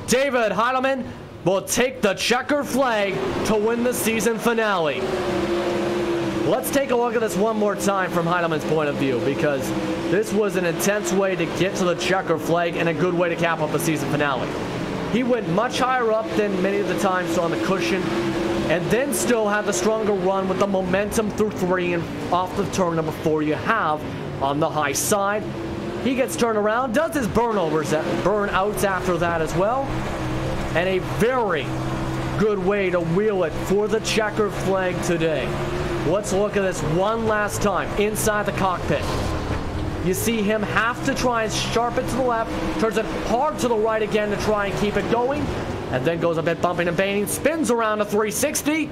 David Heineman will take the checker flag to win the season finale. Let's take a look at this one more time from Heineman's point of view, because this was an intense way to get to the checker flag and a good way to cap up the season finale. He went much higher up than many of the times on the cushion, and then still had the stronger run with the momentum through 3 and off the turn number 4 you have on the high side. He gets turned around, does his burnouts after that as well. And a very good way to wheel it for the checkered flag today. Let's look at this one last time inside the cockpit. You see him have to try and sharpen it to the left, turns it hard to the right again to try and keep it going, and then goes a bit bumping and banging, spins around a 360,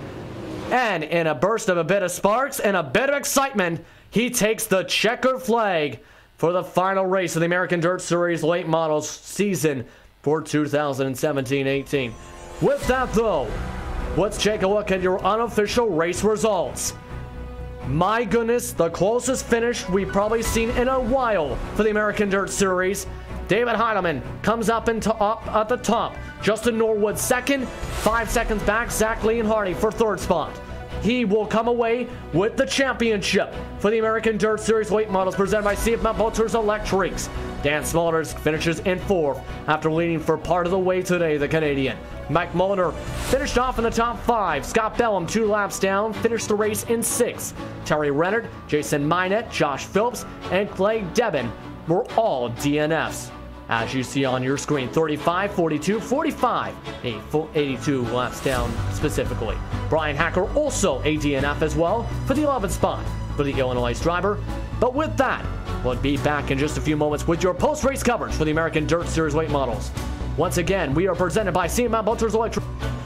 and in a burst of a bit of sparks and a bit of excitement, he takes the checkered flag for the final race of the American Dirt Series Late Models season for 2017-18. With that though, let's take a look at your unofficial race results. My goodness, the closest finish we've probably seen in a while for the American Dirt Series. David Heineman comes up at the top. Justin Norwood second, 5 seconds back. Zach Leonhardt for third spot. He will come away with the championship for the American Dirt Series Late Models presented by CF Motors Electrics. Dan Smulders finishes in 4th after leading for part of the way today, the Canadian. Mike Mulliner finished off in the top 5. Scott Bellum 2 laps down, finished the race in 6th. Terry Rennert, Jason Minette, Josh Phillips, and Clay Debin were all DNFs. As you see on your screen, 35, 42, 45, 82 laps down specifically. Brian Hacker also a DNF as well for the 11th spot for the Illinois driver. But with that, we'll be back in just a few moments with your post-race coverage for the American Dirt Series Late Models. Once again, we are presented by CMF Motors Electric,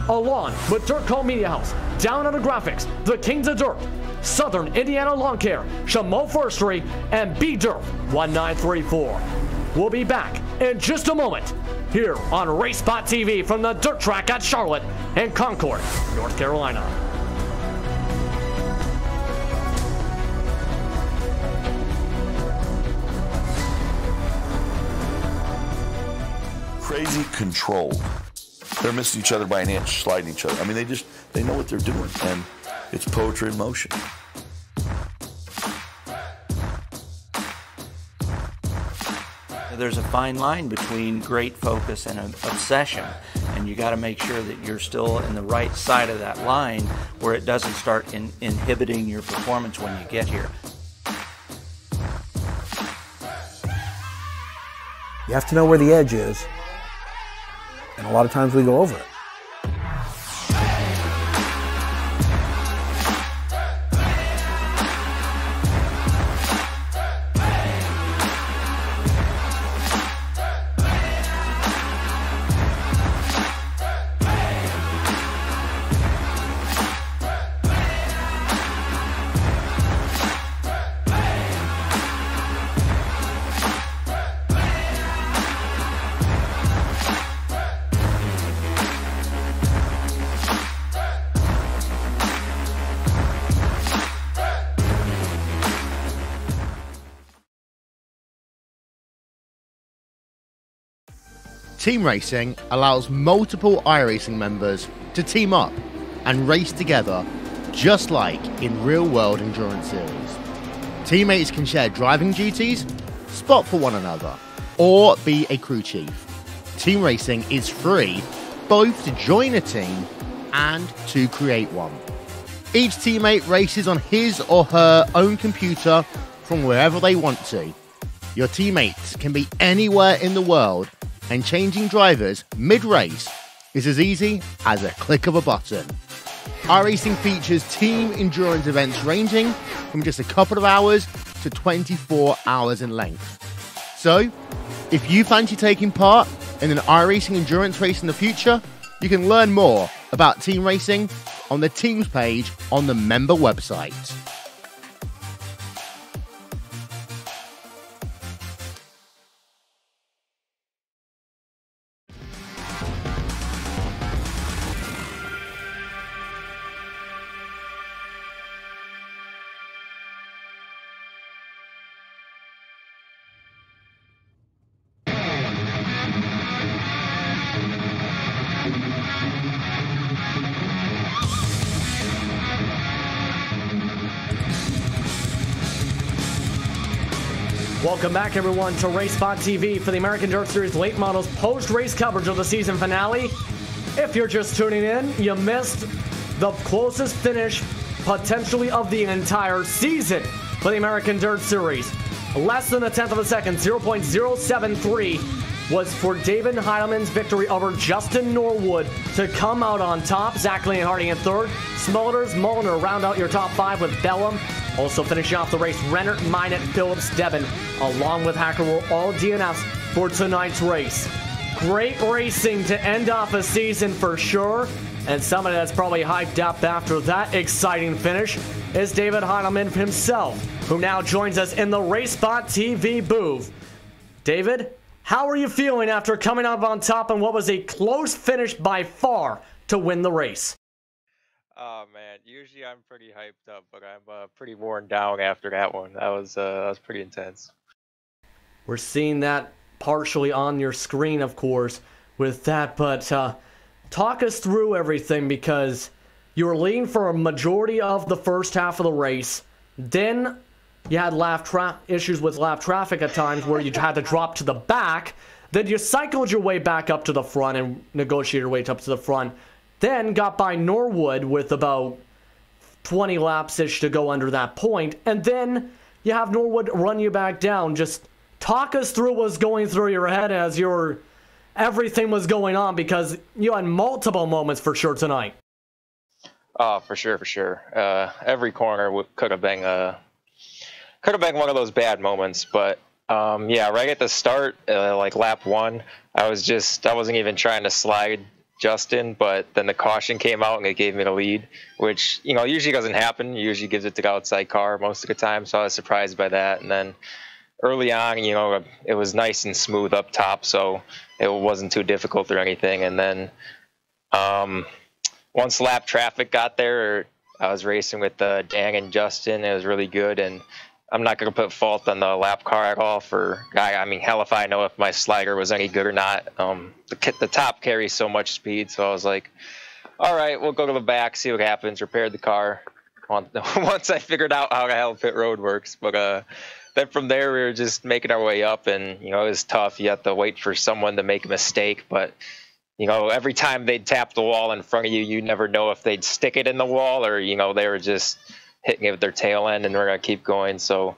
along with Dirt Co Media House, Down Under Graphics, The Kings of Dirt, Southern Indiana Lawn Care, Chameau Forestry, and B-Dirt 1934. We'll be back in just a moment here on RaceSpotTV from the dirt track at Charlotte and Concord, North Carolina. Crazy control. They're missing each other by an inch, sliding each other. I mean, they know what they're doing, and it's poetry in motion. There's a fine line between great focus and obsession, and you got to make sure that you're still in the right side of that line where it doesn't start inhibiting your performance when you get here. You have to know where the edge is, and a lot of times we go over it. Team racing allows multiple iRacing members to team up and race together, just like in real-world endurance series. Teammates can share driving duties, spot for one another, or be a crew chief. Team racing is free, both to join a team and to create one. Each teammate races on his or her own computer from wherever they want to. Your teammates can be anywhere in the world, and changing drivers mid-race is as easy as a click of a button. iRacing features team endurance events ranging from just a couple of hours to 24 hours in length. So, if you fancy taking part in an iRacing endurance race in the future, you can learn more about team racing on the teams page on the member website. Welcome back, everyone, to RaceSpotTV for the American Dirt Series Late Models post-race coverage of the season finale. If you're just tuning in, you missed the closest finish, potentially, of the entire season for the American Dirt Series. Less than a tenth of a second, 0.073, was for David Heilemann's victory over Justin Norwood to come out on top. Zach Leon Harding in third. Smulders, Mulliner round out your top five with Bellum. Also finishing off the race, Rennert, Minot, Phillips, Devin, along with Hacker, were all DNFs for tonight's race. Great racing to end off a season for sure, and somebody that's probably hyped up after that exciting finish is David Heilemann himself, who now joins us in the RaceSpotTV booth. David, how are you feeling after coming out on top in what was a close finish by far to win the race? Oh man, usually I'm pretty hyped up, but I'm pretty worn down after that one. That was pretty intense. We're seeing that partially on your screen, of course, with that, but talk us through everything, because you were leading for a majority of the first half of the race. Then you had issues with lap traffic at times where you had to drop to the back. Then you cycled your way back up to the front and negotiated your way up to the front. Then got by Norwood with about 20 laps-ish to go under that point. And then you have Norwood run you back down. Just talk us through what was going through your head as everything was going on, because you had multiple moments for sure tonight. Oh, for sure, for sure. Every corner could have been one of those bad moments. But yeah, right at the start, like lap one, I wasn't even trying to slide Justin, but then the caution came out and it gave me the lead, which, usually doesn't happen. Usually gives it to the outside car most of the time, so I was surprised by that. And then early on, it was nice and smooth up top, so it wasn't too difficult or anything. And then once lap traffic got there, I was racing with Dan and Justin. It was really good, and I'm not going to put fault on the lap car at all hell if I know if my slider was any good or not. The top carries so much speed, so I was like, all right, we'll go to the back, see what happens, repaired the car once I figured out how the hell pit road works. But then from there, we were just making our way up, and, it was tough. You have to wait for someone to make a mistake, but, every time they'd tap the wall in front of you, you never know if they'd stick it in the wall or, they were just hitting it with their tail end, and we're going to keep going. So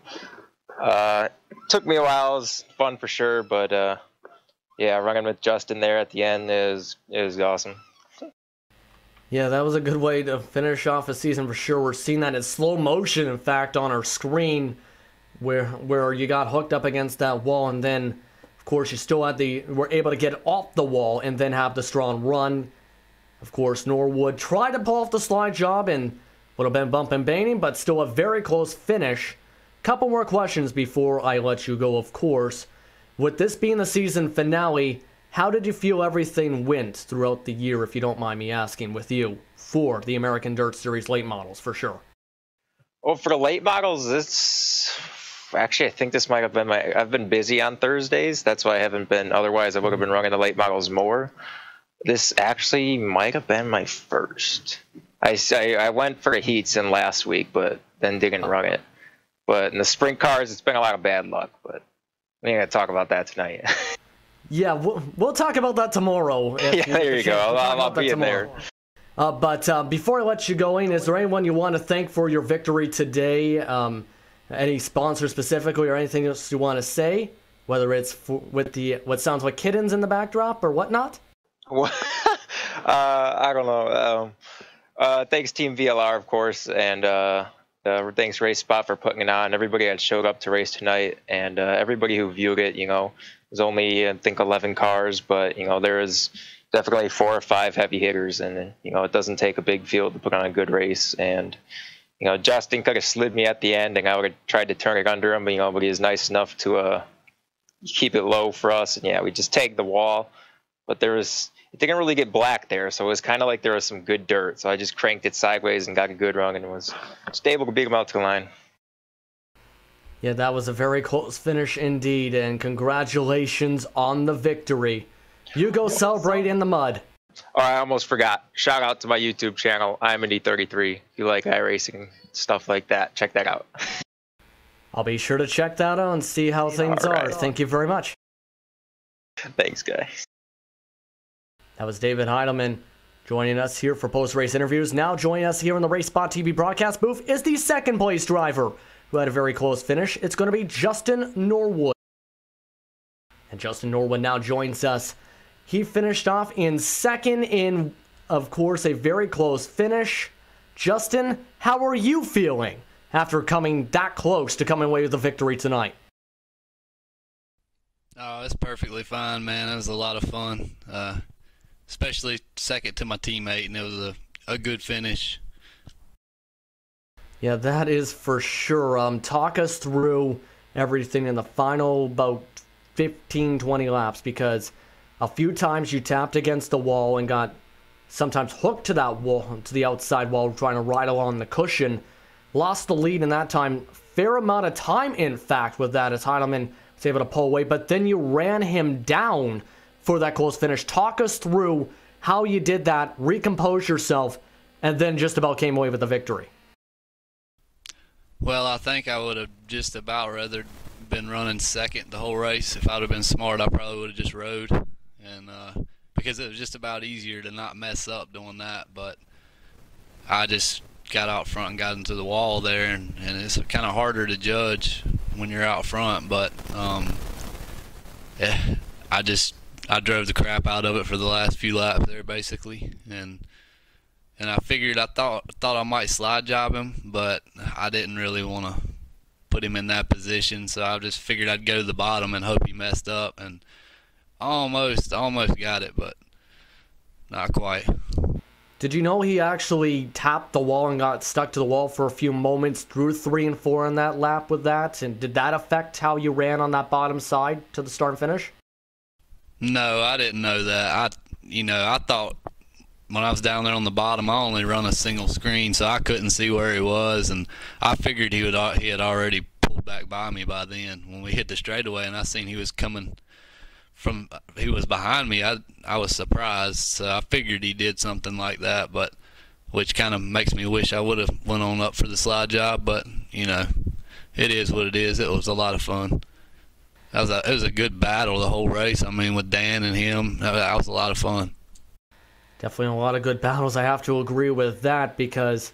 it took me a while. It was fun for sure, but yeah, running with Justin there at the end is awesome. Yeah, that was a good way to finish off a season for sure. We're seeing that in slow motion, in fact, on our screen, where you got hooked up against that wall, and then, of course, you still were able to get off the wall and then have the strong run. Of course, Norwood tried to pull off the slide job and would have been bump and banging, but still a very close finish. Couple more questions before I let you go, of course. With this being the season finale, how did you feel everything went throughout the year, if you don't mind me asking, with you for the American Dirt Series late models, for sure? Well, for the late models, Actually, I think this might have been I've been busy on Thursdays. That's why I haven't been. Otherwise, I would have been running the late models more. This actually might have been my first. I went for the heats in last week, but then didn't run it. But in the sprint cars, it's been a lot of bad luck. But we ain't gonna talk about that tonight. Yeah, we'll talk about that tomorrow. Yeah, there you go. I'll be in there. But before I let you go in, is there anyone you want to thank for your victory today? Any sponsor specifically or anything else you want to say? Whether it's with the what sounds like kittens in the backdrop or whatnot? I don't know. Thanks Team VLR, of course, and thanks RaceSpot for putting it on. Everybody that showed up to race tonight, and everybody who viewed it. You know, there's only I think 11 cars, but you know there is definitely 4 or 5 heavy hitters, and you know it doesn't take a big field to put on a good race. And you know Justin could have slid me at the end, and I would have tried to turn it under him, but but he was nice enough to keep it low for us. And yeah, we just tagged the wall, but it didn't really get black there, so it was kind of like there was some good dirt. So I just cranked it sideways and got a good run, and was just able to beat him out to the line. Yeah, that was a very close finish indeed, and congratulations on the victory. You go celebrate in the mud. Oh, I almost forgot. Shout out to my YouTube channel, IMND33. If you like iRacing, stuff like that, check that out. I'll be sure to check that out and see how things are. Thank you very much. Thanks, guys. That was David Heidelman joining us here for post-race interviews. Now joining us here in the RaceSpotTV broadcast booth is the second place driver who had a very close finish. It's going to be Justin Norwood. And Justin Norwood now joins us. He finished off in second in, of course, a very close finish. Justin, how are you feeling after coming that close to coming away with the victory tonight? Oh, it's perfectly fine, man. It was a lot of fun. Especially second to my teammate, and it was a good finish. Yeah, that is for sure. Talk us through everything in the final about 15, 20 laps, because a few times you tapped against the wall and got sometimes hooked to that wall, to the outside wall, trying to ride along the cushion. Lost the lead in that time. Fair amount of time, in fact, with that, as Heidelman was able to pull away, but then you ran him down for that close finish. Talk us through how you did that, recompose yourself, and then just about came away with the victory. Well, I think I would have just about rather been running second the whole race. If I would have been smart, I probably would have just rode, and because it was just about easier to not mess up doing that. But I just got out front and got into the wall there, and it's kind of harder to judge when you're out front. But yeah, I drove the crap out of it for the last few laps there, basically, and I figured I thought I might slide job him, but I didn't really want to put him in that position, so I just figured I'd go to the bottom and hope he messed up, and almost got it, but not quite. Did you know he actually tapped the wall and got stuck to the wall for a few moments through 3 and 4 on that lap with that, and did that affect how you ran on that bottom side to the start and finish? No, I didn't know that. I thought when I was down there on the bottom, I only run a single screen, so I couldn't see where he was, and I figured he had already pulled back by me by then. When we hit the straightaway and I seen he was coming from, he was behind me, I was surprised, so I figured he did something like that, but which kind of makes me wish I would have went on up for the slide job, but it is what it is. It was a lot of fun. It was a good battle the whole race. I mean, with Dan and him, that was a lot of fun. Definitely a lot of good battles. I have to agree with that, because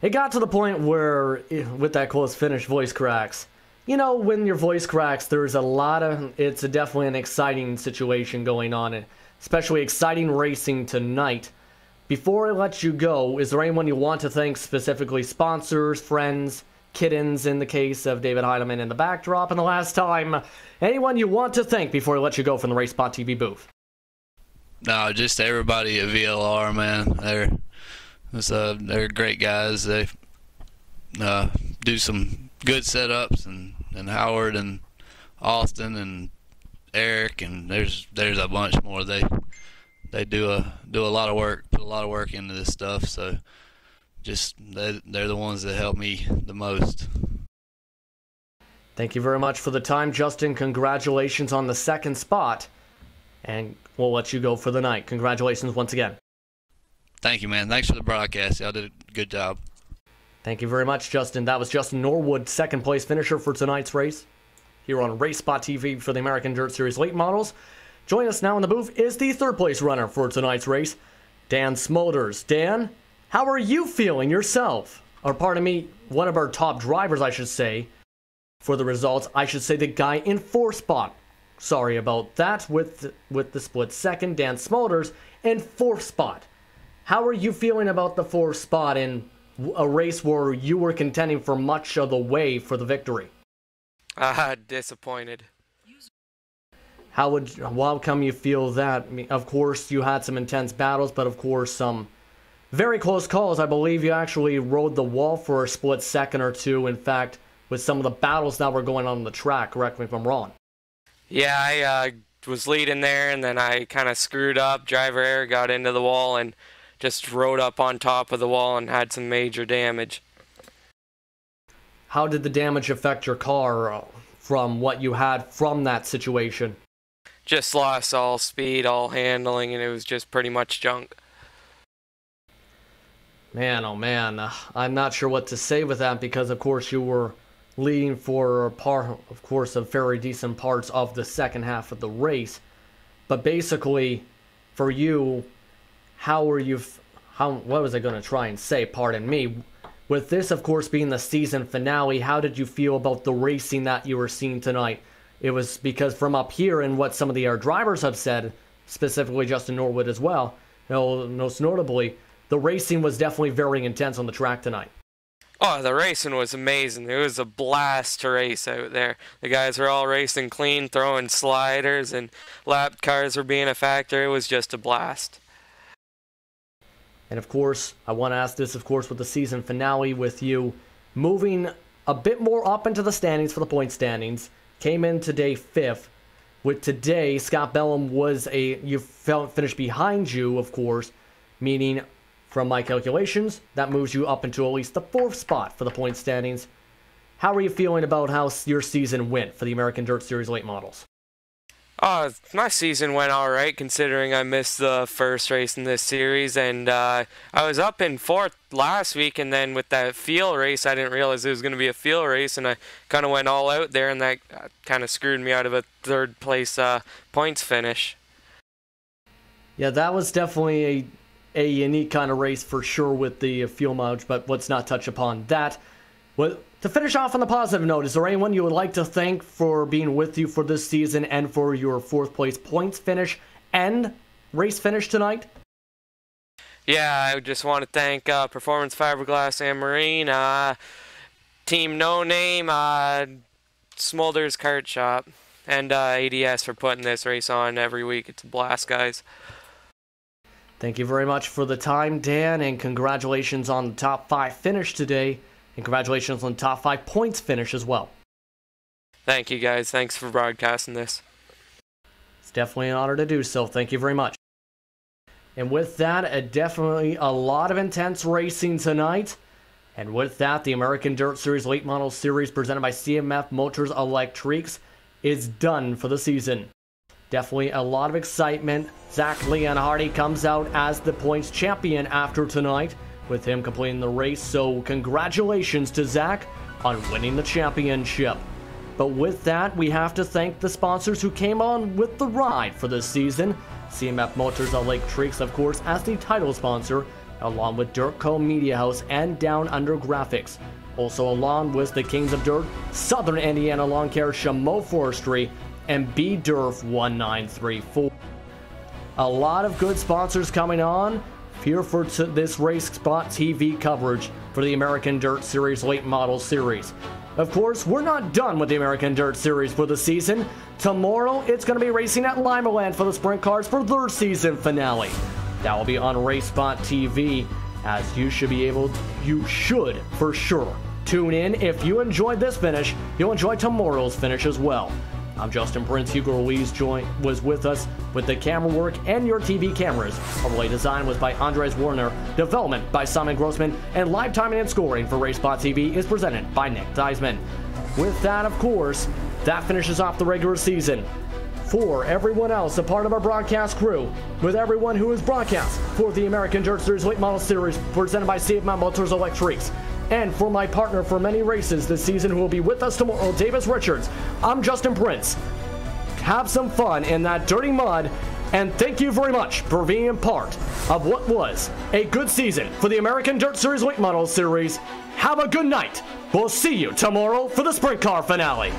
it got to the point where, with that close finish, voice cracks. When your voice cracks, it's definitely an exciting situation going on, and especially exciting racing tonight. Before I let you go, is there anyone you want to thank specifically? Sponsors, friends, kittens in the case of David Heidelman in the backdrop, and the last time, anyone you want to thank before I let you go from the RaceSpotTV booth? No, just everybody at VLR, man. They're great guys. They do some good setups, and Howard and Austin and Eric, and there's a bunch more. They do a lot of work, put a lot of work into this stuff. So they're the ones that help me the most. Thank you very much for the time, Justin. Congratulations on the second spot. And we'll let you go for the night. Congratulations once again. Thank you, man. Thanks for the broadcast. Y'all did a good job. Thank you very much, Justin. That was Justin Norwood, second place finisher for tonight's race here on RaceSpotTV for the American Dirt Series Late Models. Joining us now in the booth is the third place runner for tonight's race, Dan Smolders. Dan, how are you feeling yourself? Or pardon me, one of our top drivers, I should say, for the results. I should say the guy in fourth spot. Sorry about that, with the split second. Dan Smolders in fourth spot. How are you feeling about the fourth spot in a race where you were contending for much of the way for the victory? Disappointed. How come you feel that? I mean, of course, you had some intense battles, but of course, some very close calls. I believe you actually rode the wall for a split second or two, in fact, with some of the battles that were going on the track. Correct me if I'm wrong. Yeah, I was leading there, and then I kind of screwed up. Driver error, got into the wall, and just rode up on top of the wall and had some major damage. How did the damage affect your car from what you had from that situation? Just lost all speed, all handling, and it was just pretty much junk. Man, oh man, I'm not sure what to say with that, because of course you were leading for a very decent parts of the second half of the race. But basically, for you, what was I going to try and say, pardon me, with this of course being the season finale, how did you feel about the racing that you were seeing tonight? It was because from up here and what some of the drivers have said, specifically Justin Norwood as well, most notably, the racing was definitely very intense on the track tonight. Oh, the racing was amazing. It was a blast to race out there. The guys were all racing clean, throwing sliders, and lap cars were being a factor. It was just a blast. And of course, I want to ask this, of course, with the season finale, with you moving a bit more up into the standings for the point standings. Came in today 5th. With today, Scott Bellum finished behind you, of course, meaning from my calculations, that moves you up into at least the 4th spot for the point standings. How are you feeling about how your season went for the American Dirt Series Late Models? My season went all right, considering I missed the first race in this series, and I was up in 4th last week, and then with that field race, I didn't realize it was going to be a field race, and I kind of went all out there, and that kind of screwed me out of a 3rd place points finish. Yeah, that was definitely a unique kind of race for sure with the fuel mileage, but let's not touch upon that. Well, to finish off on the positive note, is there anyone you would like to thank for being with you for this season and for your 4th place points finish and race finish tonight? Yeah, I just want to thank Performance Fiberglass and Marine, Team No Name, Smolders Kart Shop, and ADS for putting this race on every week. It's a blast, guys. Thank you very much for the time, Dan, and congratulations on the top 5 finish today. And congratulations on the top 5 points finish as well. Thank you, guys. Thanks for broadcasting this. It's definitely an honor to do so. Thank you very much. And with that, definitely a lot of intense racing tonight. And with that, the American Dirt Series Late Model Series presented by CMF Motors Electrics is done for the season. Definitely a lot of excitement. Zach Leon Hardy comes out as the points champion after tonight, with him completing the race, so congratulations to Zach on winning the championship. But with that, we have to thank the sponsors who came on with the ride for this season. CMF Motors Electrics, of course, as the title sponsor, along with Dirtco Media House and Down Under Graphics. Also along with the Kings of Dirt, Southern Indiana Lawn Care, Chameau Forestry, and B-Durf 1934. A lot of good sponsors coming on here for this RaceSpotTV coverage for the American Dirt Series Late Model Series. Of course, we're not done with the American Dirt Series for the season. Tomorrow, it's going to be racing at Limaland for the sprint cars for their season finale. That will be on RaceSpotTV, as you should for sure tune in. If you enjoyed this finish, you'll enjoy tomorrow's finish as well. I'm Justin Prince. Hugo Ruiz was with us with the camera work and your TV cameras. Overlay design was by Andres Warner. Development by Simon Grossman. And live timing and scoring for RaceSpotTV is presented by Nick Theismann. with that, of course, that finishes off the regular season. For everyone else, a part of our broadcast crew, with everyone who is broadcast for the American Dirt Series Late Model Series presented by CF Motors Electrics, and for my partner for many races this season who will be with us tomorrow, Davis Richards, I'm Justin Prince. Have some fun in that dirty mud, and thank you very much for being a part of what was a good season for the American Dirt Series Late Model Series. Have a good night. We'll see you tomorrow for the sprint car finale.